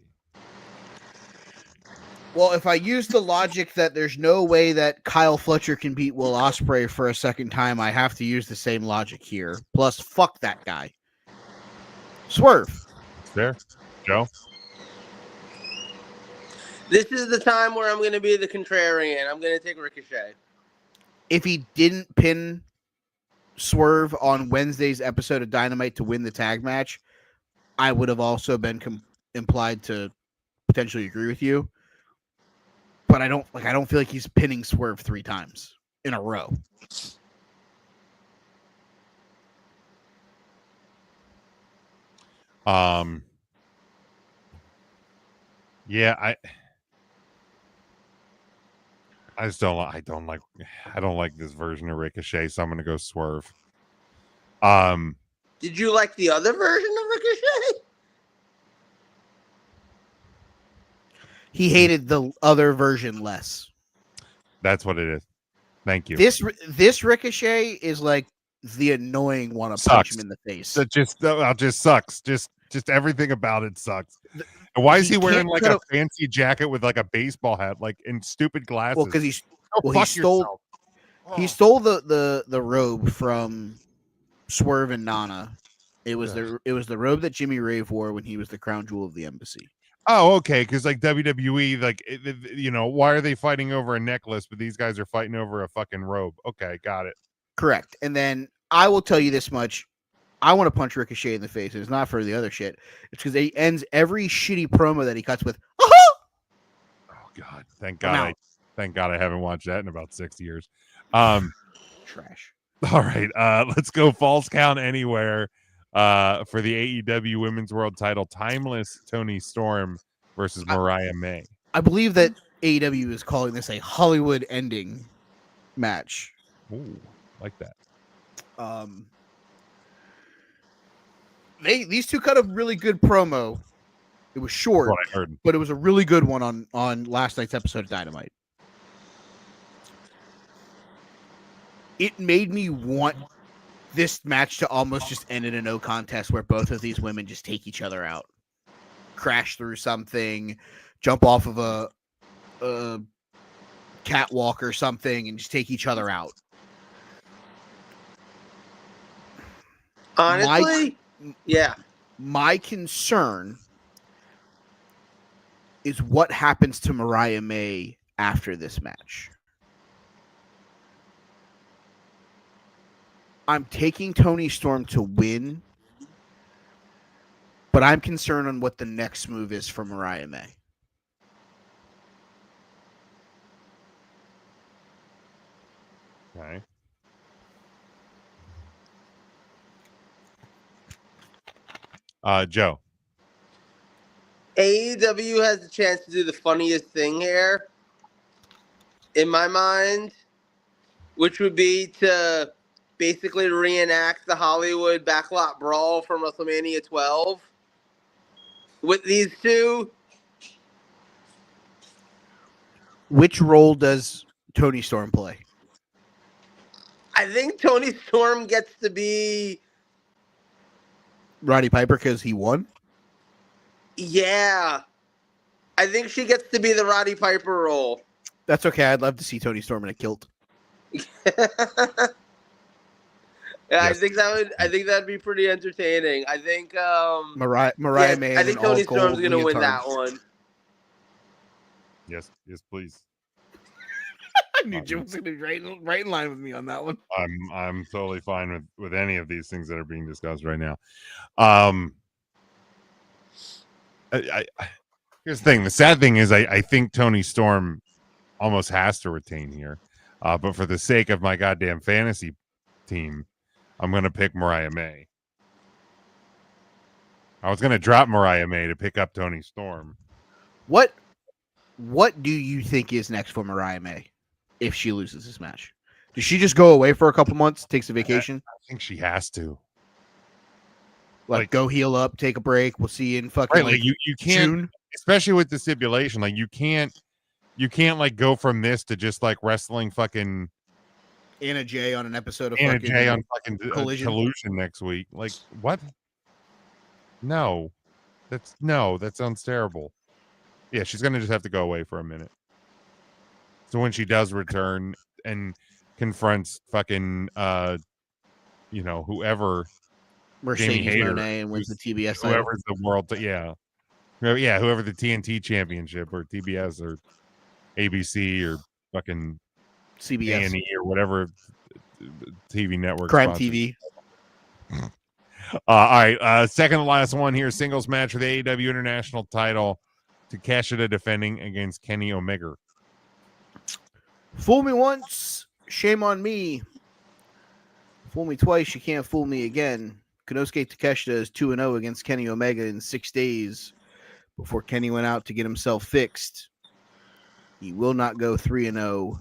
Well, if I use the logic that there's no way that Kyle Fletcher can beat Will Ospreay for a second time, I have to use the same logic here. Plus, fuck that guy. Swerve. It's there. Joe? This is the time where I'm going to be the contrarian. I'm going to take Ricochet. If he didn't pin Swerve on Wednesday's episode of Dynamite to win the tag match, I would have also been implied to potentially agree with you. But I don't feel like he's pinning Swerve 3 times in a row. Yeah, I just don't like this version of Ricochet, so I'm gonna go Swerve. Did you like the other version of Ricochet? He hated the other version less. That's what it is. Thank you. This Ricochet is like the annoying one to punch him in the face. That just sucks. Just everything about it sucks. And why is he wearing like a fancy jacket with like a baseball hat, like in stupid glasses? Well, because he stole the robe from Swerve and Nana. It was the robe that Jimmy Rave wore when he was the crown jewel of the embassy. Oh, okay. Because like WWE, like why are they fighting over a necklace, but these guys are fighting over a fucking robe? Okay, got it. Correct. And then I will tell you this much: I want to punch Ricochet in the face. It's not for the other shit. It's because he ends every shitty promo that he cuts with. Oh God! Thank God! I haven't watched that in about 6 years. Trash. All right, let's go. Falls Count Anywhere. for the AEW Women's World Title, Timeless Toni Storm versus Mariah May. I believe that AEW is calling this a Hollywood ending match. Ooh, like that. These two cut a really good promo. It was short, What I heard. but it was a really good one on last night's episode of Dynamite. It made me want this match to almost just end in a no contest where both of these women just take each other out, crash through something, jump off of a catwalk or something, and just take each other out. Honestly, yeah. My concern is what happens to Mariah May after this match. I'm taking Toni Storm to win, but I'm concerned on what the next move is for Mariah May. Okay. Joe. AEW has the chance to do the funniest thing here, in my mind, which would be to basically reenact the Hollywood backlot brawl from WrestleMania 12 with these two. Which role does Toni Storm play? I think Toni Storm gets to be... Roddy Piper because he won? Yeah. I think she gets to be the Roddy Piper role. That's okay. I'd love to see Toni Storm in a kilt. Yeah, yes. I think that'd be pretty entertaining. I think Mariah May. I think Toni Storm's gonna win that one. Yes, please. I knew Jim was gonna be right in line with me on that one. I'm totally fine with any of these things that are being discussed right now. Here's the thing. The sad thing is I think Toni Storm almost has to retain here. But for the sake of my goddamn fantasy team, I'm going to pick Mariah May. I was going to drop Mariah May to pick up Toni Storm. What do you think is next for Mariah May if she loses this match? Does she just go away for a couple months, takes a vacation? I think she has to. Like go heal up, take a break. We'll see you in fucking right, like you can't, June. Especially with the stipulation. Like you can't like go from this to just like wrestling fucking Anna Jay on an episode of Anna fucking Jay on fucking Collusion next week. Like what? No, that sounds terrible. Yeah, she's gonna just have to go away for a minute. So when she does return and confronts fucking whoever, Mercedes Moné, and wins the TBS title. Whoever's the world, whoever the TNT championship or TBS or ABC or fucking CBS A&E or whatever TV network. Crime TV. All right, second to last one here, singles match for the AEW International title. Takeshita defending against Kenny Omega. Fool me once, shame on me. Fool me twice, you can't fool me again. Konosuke Takeshita is 2-0 against Kenny Omega in 6 days before Kenny went out to get himself fixed. He will not go 3-0.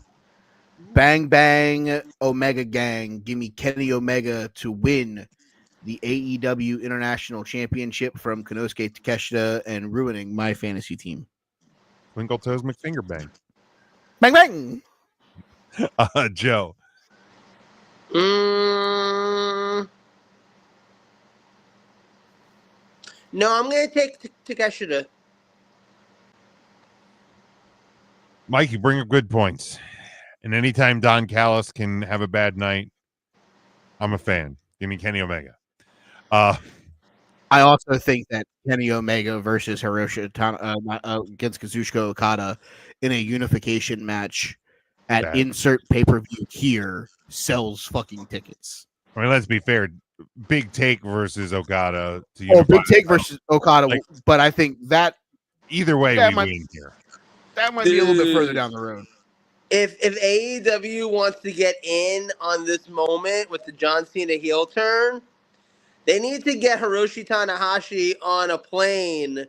Bang, bang, Omega gang. Give me Kenny Omega to win the AEW International Championship from Konosuke Takeshita and ruining my fantasy team. Twinkle Toes McFingerbang. Bang, bang. Joe. No, I'm going to take Takeshita. Mike, you bring up good points. And anytime Don Callis can have a bad night, I'm a fan. Give me Kenny Omega. I also think that Kenny Omega versus Hiroshi against Kazuchika Okada in a unification match at insert pay-per-view here sells fucking tickets. I mean, let's be fair. Big Take versus Okada. Big Take versus Okada. Like, but I think that either way, we win here. That might be a little bit further down the road. If AEW wants to get in on this moment with the John Cena heel turn, They need to get Hiroshi Tanahashi on a plane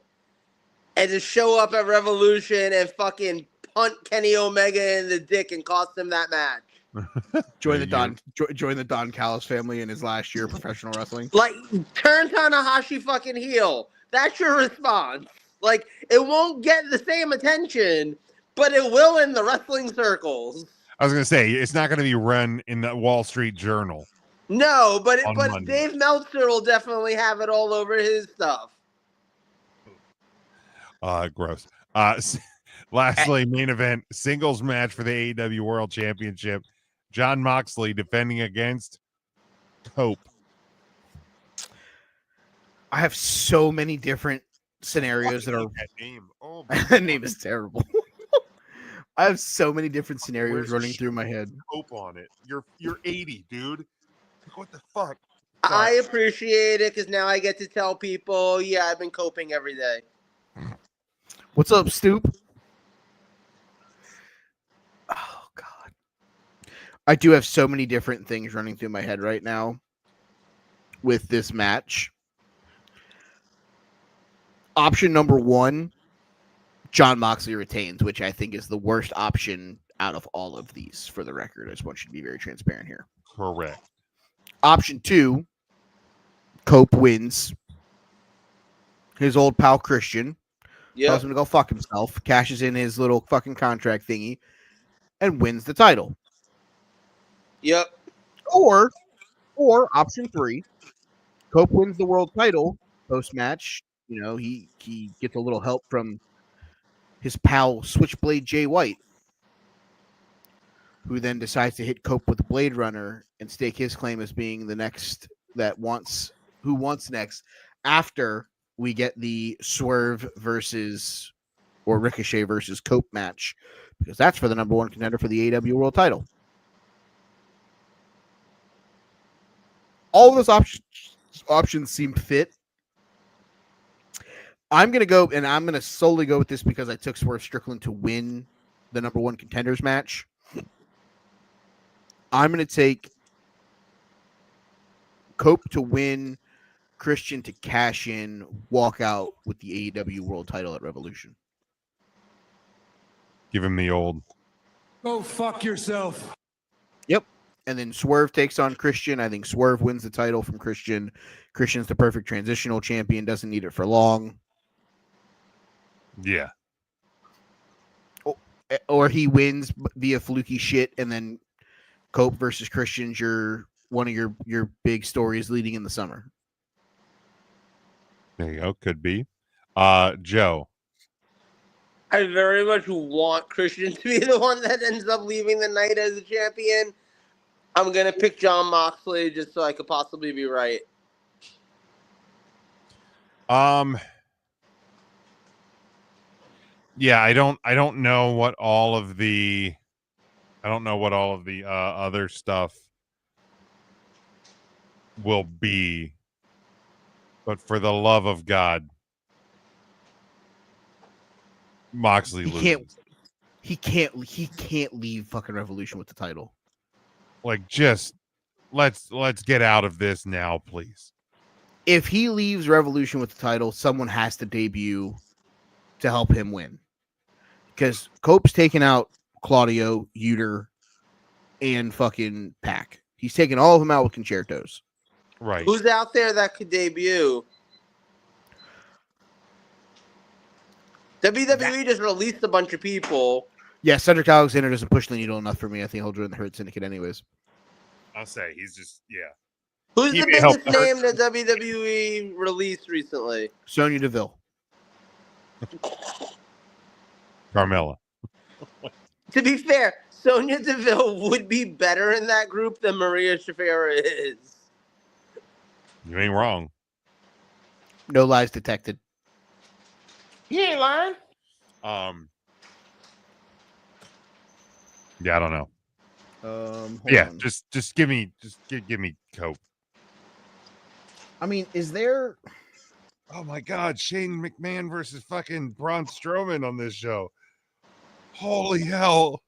and just show up at Revolution and fucking punt Kenny Omega in the dick and cost him that match. Join the Don Callis family in his last year of professional wrestling. Like, turn Tanahashi fucking heel. That's your response. Like, it won't get the same attention, but it will in the wrestling circles. I was gonna say it's not gonna be run in the Wall Street Journal. No, but Monday. Dave Meltzer will definitely have it all over his stuff. Gross. Lastly, main event singles match for the AEW World Championship. Jon Moxley defending against Cope. I have so many different scenarios that are. That name. Oh, That name is terrible. I have so many different scenarios Where's running through my head. Cope on it. You're 80, dude. What the fuck? I appreciate it because now I get to tell people, yeah, I've been coping every day. What's up, Stoop? Oh, God. I do have so many different things running through my head right now with this match. Option number one, Jon Moxley retains, which I think is the worst option out of all of these, for the record. I just want you to be very transparent here. Correct. Option two, Cope wins. His old pal Christian tells him to go fuck himself, cashes in his little fucking contract thingy, and wins the title. Yep. Or option three, Cope wins the world title post-match. You know, he gets a little help from his pal Switchblade Jay White, who then decides to hit Cope with Blade Runner and stake his claim as being the next who wants next after we get the Swerve versus or Ricochet versus Cope match, because that's for the number one contender for the AEW World title. All of those options seem fit. I'm going to go, and I'm going to solely go with this because I took Swerve Strickland to win the number one contenders match. I'm going to take Cope to win, Christian to cash in, walk out with the AEW World title at Revolution. Give him the old. Go fuck yourself. Yep. And then Swerve takes on Christian. I think Swerve wins the title from Christian. Christian's the perfect transitional champion, doesn't need it for long. Yeah. Or he wins via fluky shit, and then Cope versus Christian's one of your big stories leading in the summer. There you go. Could be. Joe. I very much want Christian to be the one that ends up leaving the night as a champion. I'm going to pick Jon Moxley just so I could possibly be right. Yeah, I don't know what all of the other stuff will be, but for the love of God, Moxley loses. He can't leave fucking Revolution with the title. Like, just let's get out of this now, please. If he leaves Revolution with the title, someone has to debut to help him win. Because Cope's taking out Claudio, Uter, and fucking Pac. He's taking all of them out with concertos. Right. Who's out there that could debut? WWE just released a bunch of people. Yeah, Cedric Alexander doesn't push the needle enough for me. I think he'll join the Hurt Syndicate anyways. I'll say he's just, yeah. Who's He the may help biggest name that WWE released recently? Sonya Deville. Carmella. To be fair, Sonya Deville would be better in that group than Maria Shafira is. You ain't wrong. No lies detected. You ain't lying. Yeah, I don't know. Hold on. Just give me Cope. I mean, is there? Oh my God, Shane McMahon versus fucking Braun Strowman on this show. Holy hell.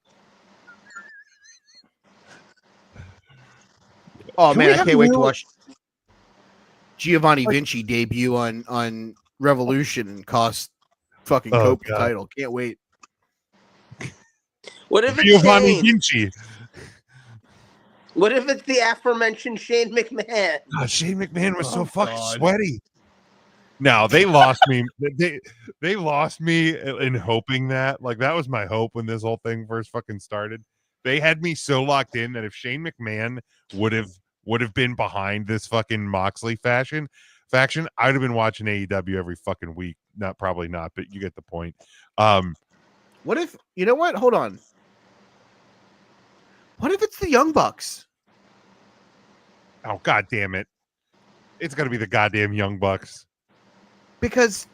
Oh man, I can't wait to watch. Giovanni Vinci debut on Revolution and cost fucking Cope the title. Can't wait. What if it's Giovanni Shane? Vinci? What if it's the aforementioned Shane McMahon? God, Shane McMahon was so fucking sweaty. No, they lost me. They lost me in hoping that. Like, that was my hope when this whole thing first fucking started. They had me so locked in that if Shane McMahon would have been behind this fucking Moxley faction, I'd have been watching AEW every fucking week. Probably not, but you get the point. What if, you know what? Hold on. What if it's the Young Bucks? Oh, God damn it. It's got to be the goddamn Young Bucks. Because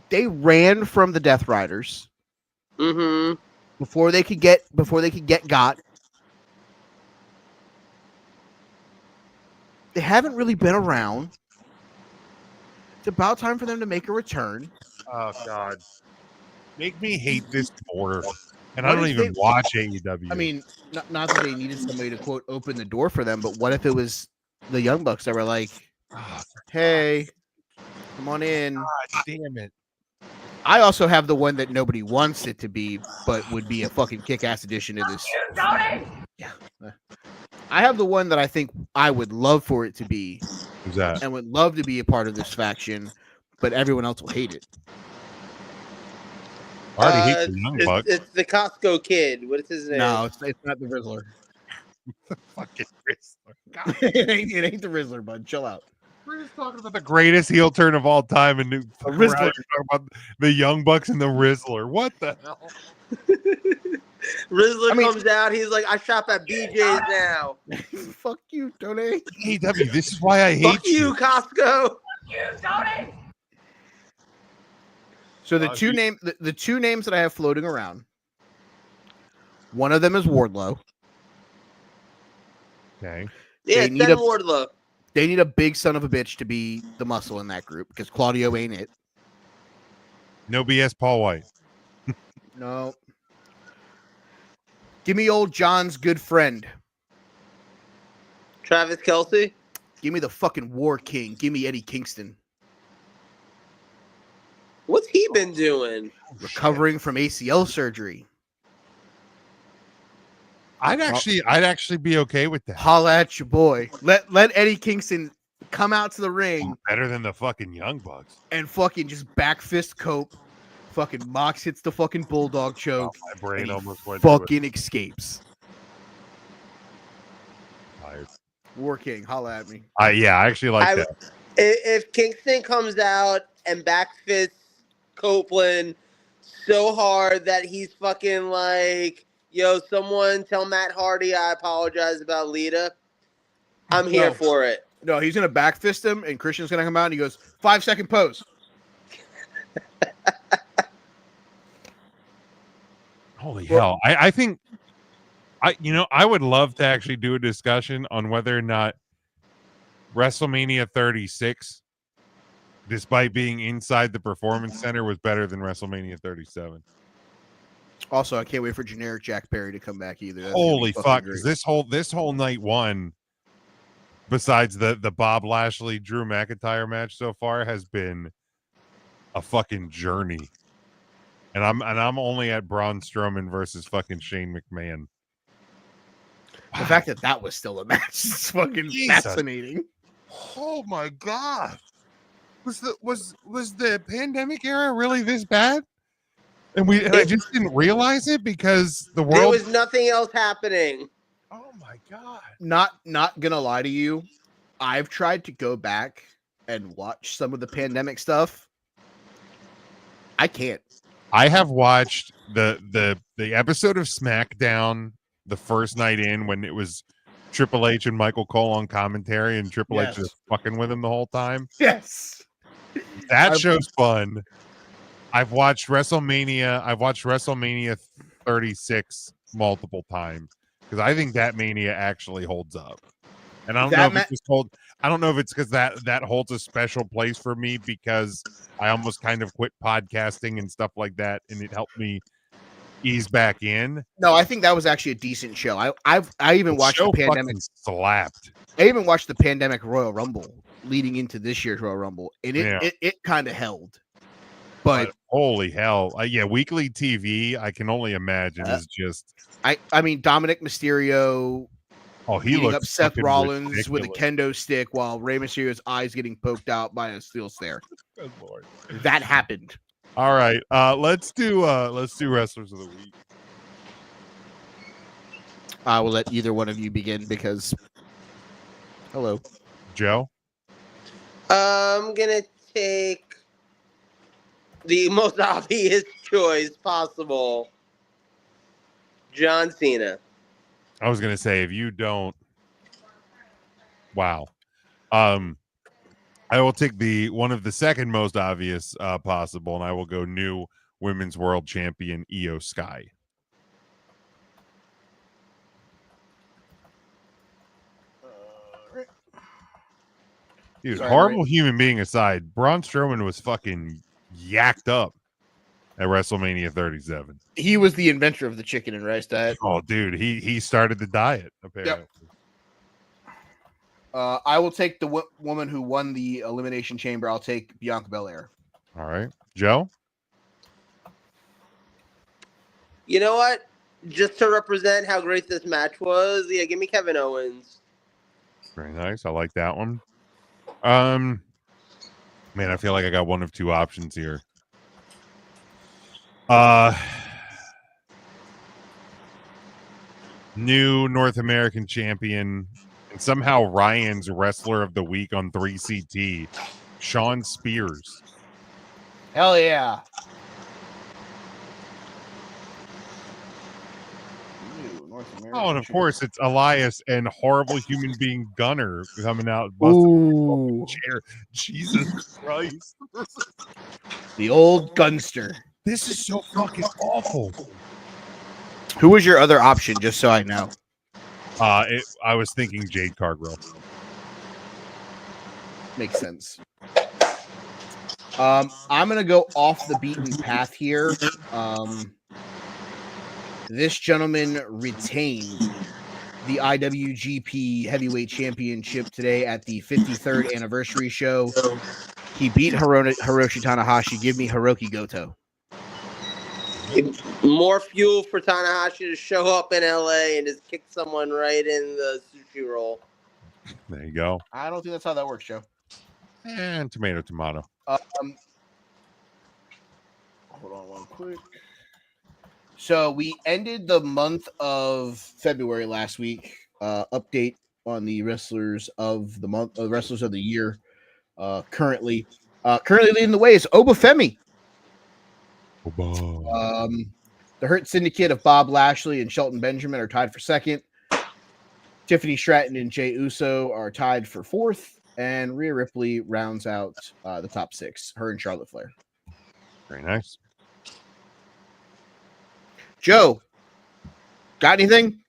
they ran from the Death Riders before they could get got. They haven't really been around. It's about time for them to make a return. Oh God, make me hate this more. And I don't even watch AEW. I mean, not that they needed somebody to quote open the door for them, but what if it was the Young Bucks that were like, "Hey, come on in." God damn it. I also have the one that nobody wants it to be, but would be a fucking kick-ass addition to this. Yeah. I have the one that I think I would love for it to be. Who's that? And would love to be a part of this faction, but everyone else will hate it. I already hate the Young Bucks. It's the Costco kid. What is his name? No, it's not the Rizzler. The fucking Rizzler. God. it ain't the Rizzler, bud. Chill out. We're just talking about the greatest heel turn of all time, and Rizzler. You're talking about the Young Bucks and the Rizzler. What the hell? Rizzler comes out. He's like, I shop at BJ's now. Fuck you, Tony. AEW, this is why I hate Fuck you, Costco. Fuck you, Tony. So the two names that I have floating around. One of them is Wardlow. Okay. Yeah, send Wardlow. They need a big son of a bitch to be the muscle in that group because Claudio ain't it. No BS, Paul White. No. Give me old John's good friend. Travis Kelce. Give me the fucking War King. Give me Eddie Kingston. What's he been doing? Recovering from ACL surgery. I'd actually be okay with that. Holla at your boy. Let Eddie Kingston come out to the ring. Better than the fucking Young Bucks. And fucking just back fist Cope. Fucking Mox hits the fucking bulldog choke. Oh, my brain almost went fucking escapes. Tired. War King, holla at me. Yeah, I actually like that. If Kingston comes out and back fists Copeland so hard that he's fucking like, yo, someone tell Matt Hardy I apologize about Lita. I'm here for it. No, he's gonna back fist him, and Christian's gonna come out and he goes, 5-second pose. Holy hell! I think I would love to actually do a discussion on whether or not WrestleMania 36, despite being inside the Performance Center, was better than WrestleMania 37. Also, I can't wait for generic Jack Perry to come back either. That's Holy fuck! This whole night one, besides the Bob Lashley Drew McIntyre match so far, has been a fucking journey. And I'm only at Braun Strowman versus fucking Shane McMahon. The fact that was still a match is fucking fascinating. Oh my god! Was the pandemic era really this bad? And I just didn't realize it because the world. There was nothing else happening. Oh my god! Not gonna lie to you, I've tried to go back and watch some of the pandemic stuff. I can't. I have watched the episode of SmackDown the first night in when it was Triple H and Michael Cole on commentary and Triple H just fucking with him the whole time. Yes. That show's fun. I've watched WrestleMania 36 multiple times because I think that Mania actually holds up. And I don't know if it's because that holds a special place for me because I almost kind of quit podcasting and stuff like that, and it helped me ease back in. No, I think that was actually a decent show. I even watched the pandemic slapped. I even watched the pandemic Royal Rumble. leading into this year's Royal Rumble, and Yeah. it kind of held. But holy hell, yeah, weekly TV, I can only imagine is just. I mean, Dominic Mysterio. He beating looks up Seth Rollins ridiculous. with a kendo stick while Rey Mysterio's eyes getting poked out by a steel stare. Good Lord. That happened. All right, let's do wrestlers of the week. I will let either one of you begin because. Hello, Joe. I'm gonna take the most obvious choice possible, John Cena. I was gonna say if you don't, wow. I will take the one of the second most obvious possible, and I will go new women's world champion Io Sky. Dude, Sorry, horrible human being aside, Braun Strowman was fucking yacked up at WrestleMania 37. he was the inventor of the chicken and rice diet. Oh, dude, he started the diet apparently. Yep. I will take the woman who won the Elimination Chamber. I'll take Bianca Belair. All right, Joe. You know what? Just to represent how great this match was, yeah, give me Kevin Owens. Very nice. I like that one. Man, I feel like I got one of two options here. New North American champion and somehow Ryan's wrestler of the week on 3CT, Sean Spears. Hell yeah. Oh, and of course it's Elias and horrible human being Gunner coming out. Ooh. Chair. Jesus Christ. The old gunster. This is so fucking awful. Who was your other option, just so I know? I was thinking Jade Cargill. Makes sense. I'm going to go off the beaten path here. This gentleman retained the IWGP Heavyweight Championship today at the 53rd anniversary show. He beat Hiroshi Tanahashi. Give me Hiroki Goto. More fuel for Tanahashi to show up in LA and just kick someone right in the sushi roll. There you go. I don't think that's how that works, Joe. And tomato. Hold on one quick. So we ended the month of February last week. Update on the wrestlers of the month, wrestlers of the year. Currently leading the way is Obafemi. The Hurt Syndicate of Bob Lashley and Shelton Benjamin are tied for second. Tiffany Stratton and Jey Uso are tied for fourth, and Rhea Ripley rounds out the top six. Her and Charlotte Flair. Very nice. Joe, got anything?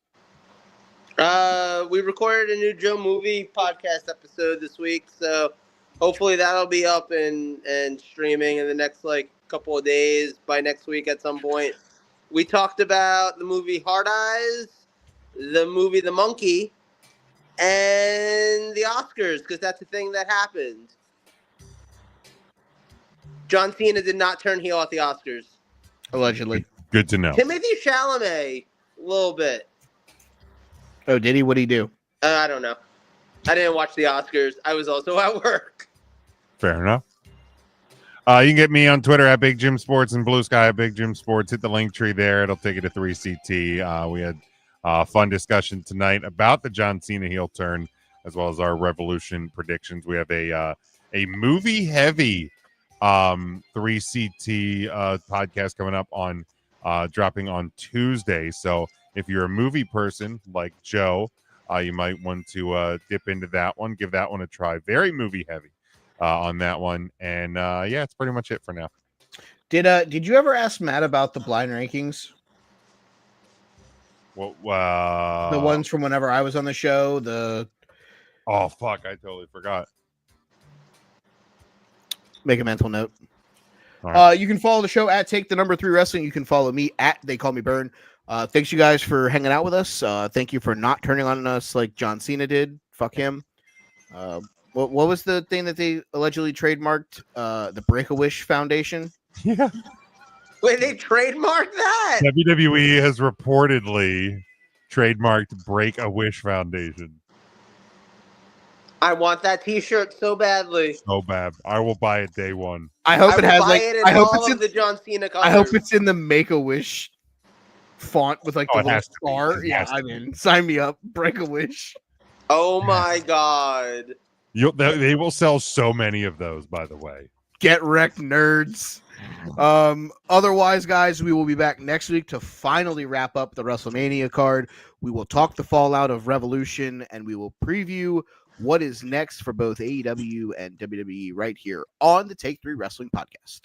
We recorded a new Joe Movie podcast episode this week, so hopefully that'll be up and streaming in the next couple of days. By next week at some point. We talked about the movie Hard Eyes, the movie The Monkey, and the Oscars, because that's a thing that happened. John Cena did not turn heel at the Oscars. Allegedly. Good to know. Timothy Chalamet, a little bit. Oh, did he? What'd he do? I don't know. I didn't watch the Oscars. I was also at work. Fair enough. You can get me on Twitter at Big Jim Sports and Blue Sky at Big Jim Sports. Hit the link tree there. It'll take you to 3CT. We had a fun discussion tonight about the John Cena heel turn, as well as our Revolution predictions. We have a movie heavy 3CT podcast coming up on dropping on Tuesday. So if you're a movie person like Joe, you might want to dip into that one. Give that one a try. Very movie heavy on that one. And yeah, it's pretty much it for now. Did you ever ask Matt about the blind rankings? Well, the ones from whenever I was on the show. Oh fuck! I totally forgot. Make a mental note. Right. You can follow the show at Take the Number 3 Wrestling. You can follow me at They Call Me Burn. Thanks you guys for hanging out with us. Thank you for not turning on us like John Cena did. Fuck him. What was the thing that they allegedly trademarked? The Break-A-Wish Foundation. Yeah. Wait, they trademarked that? WWE has reportedly trademarked Break-A-Wish Foundation. I want that T-shirt so badly. So bad. I will buy it day one. I hope it has like. I hope it's in the John Cena colors. I hope it's in the Make-A-Wish font with like the little star. Yeah, I'm in. Sign me up. Break-A-Wish. Oh my god. They will sell so many of those, by the way. Get wrecked, nerds. Otherwise, guys, we will be back next week to finally wrap up the WrestleMania card. We will talk the fallout of Revolution, and we will preview what is next for both AEW and WWE right here on the Take 3 Wrestling Podcast.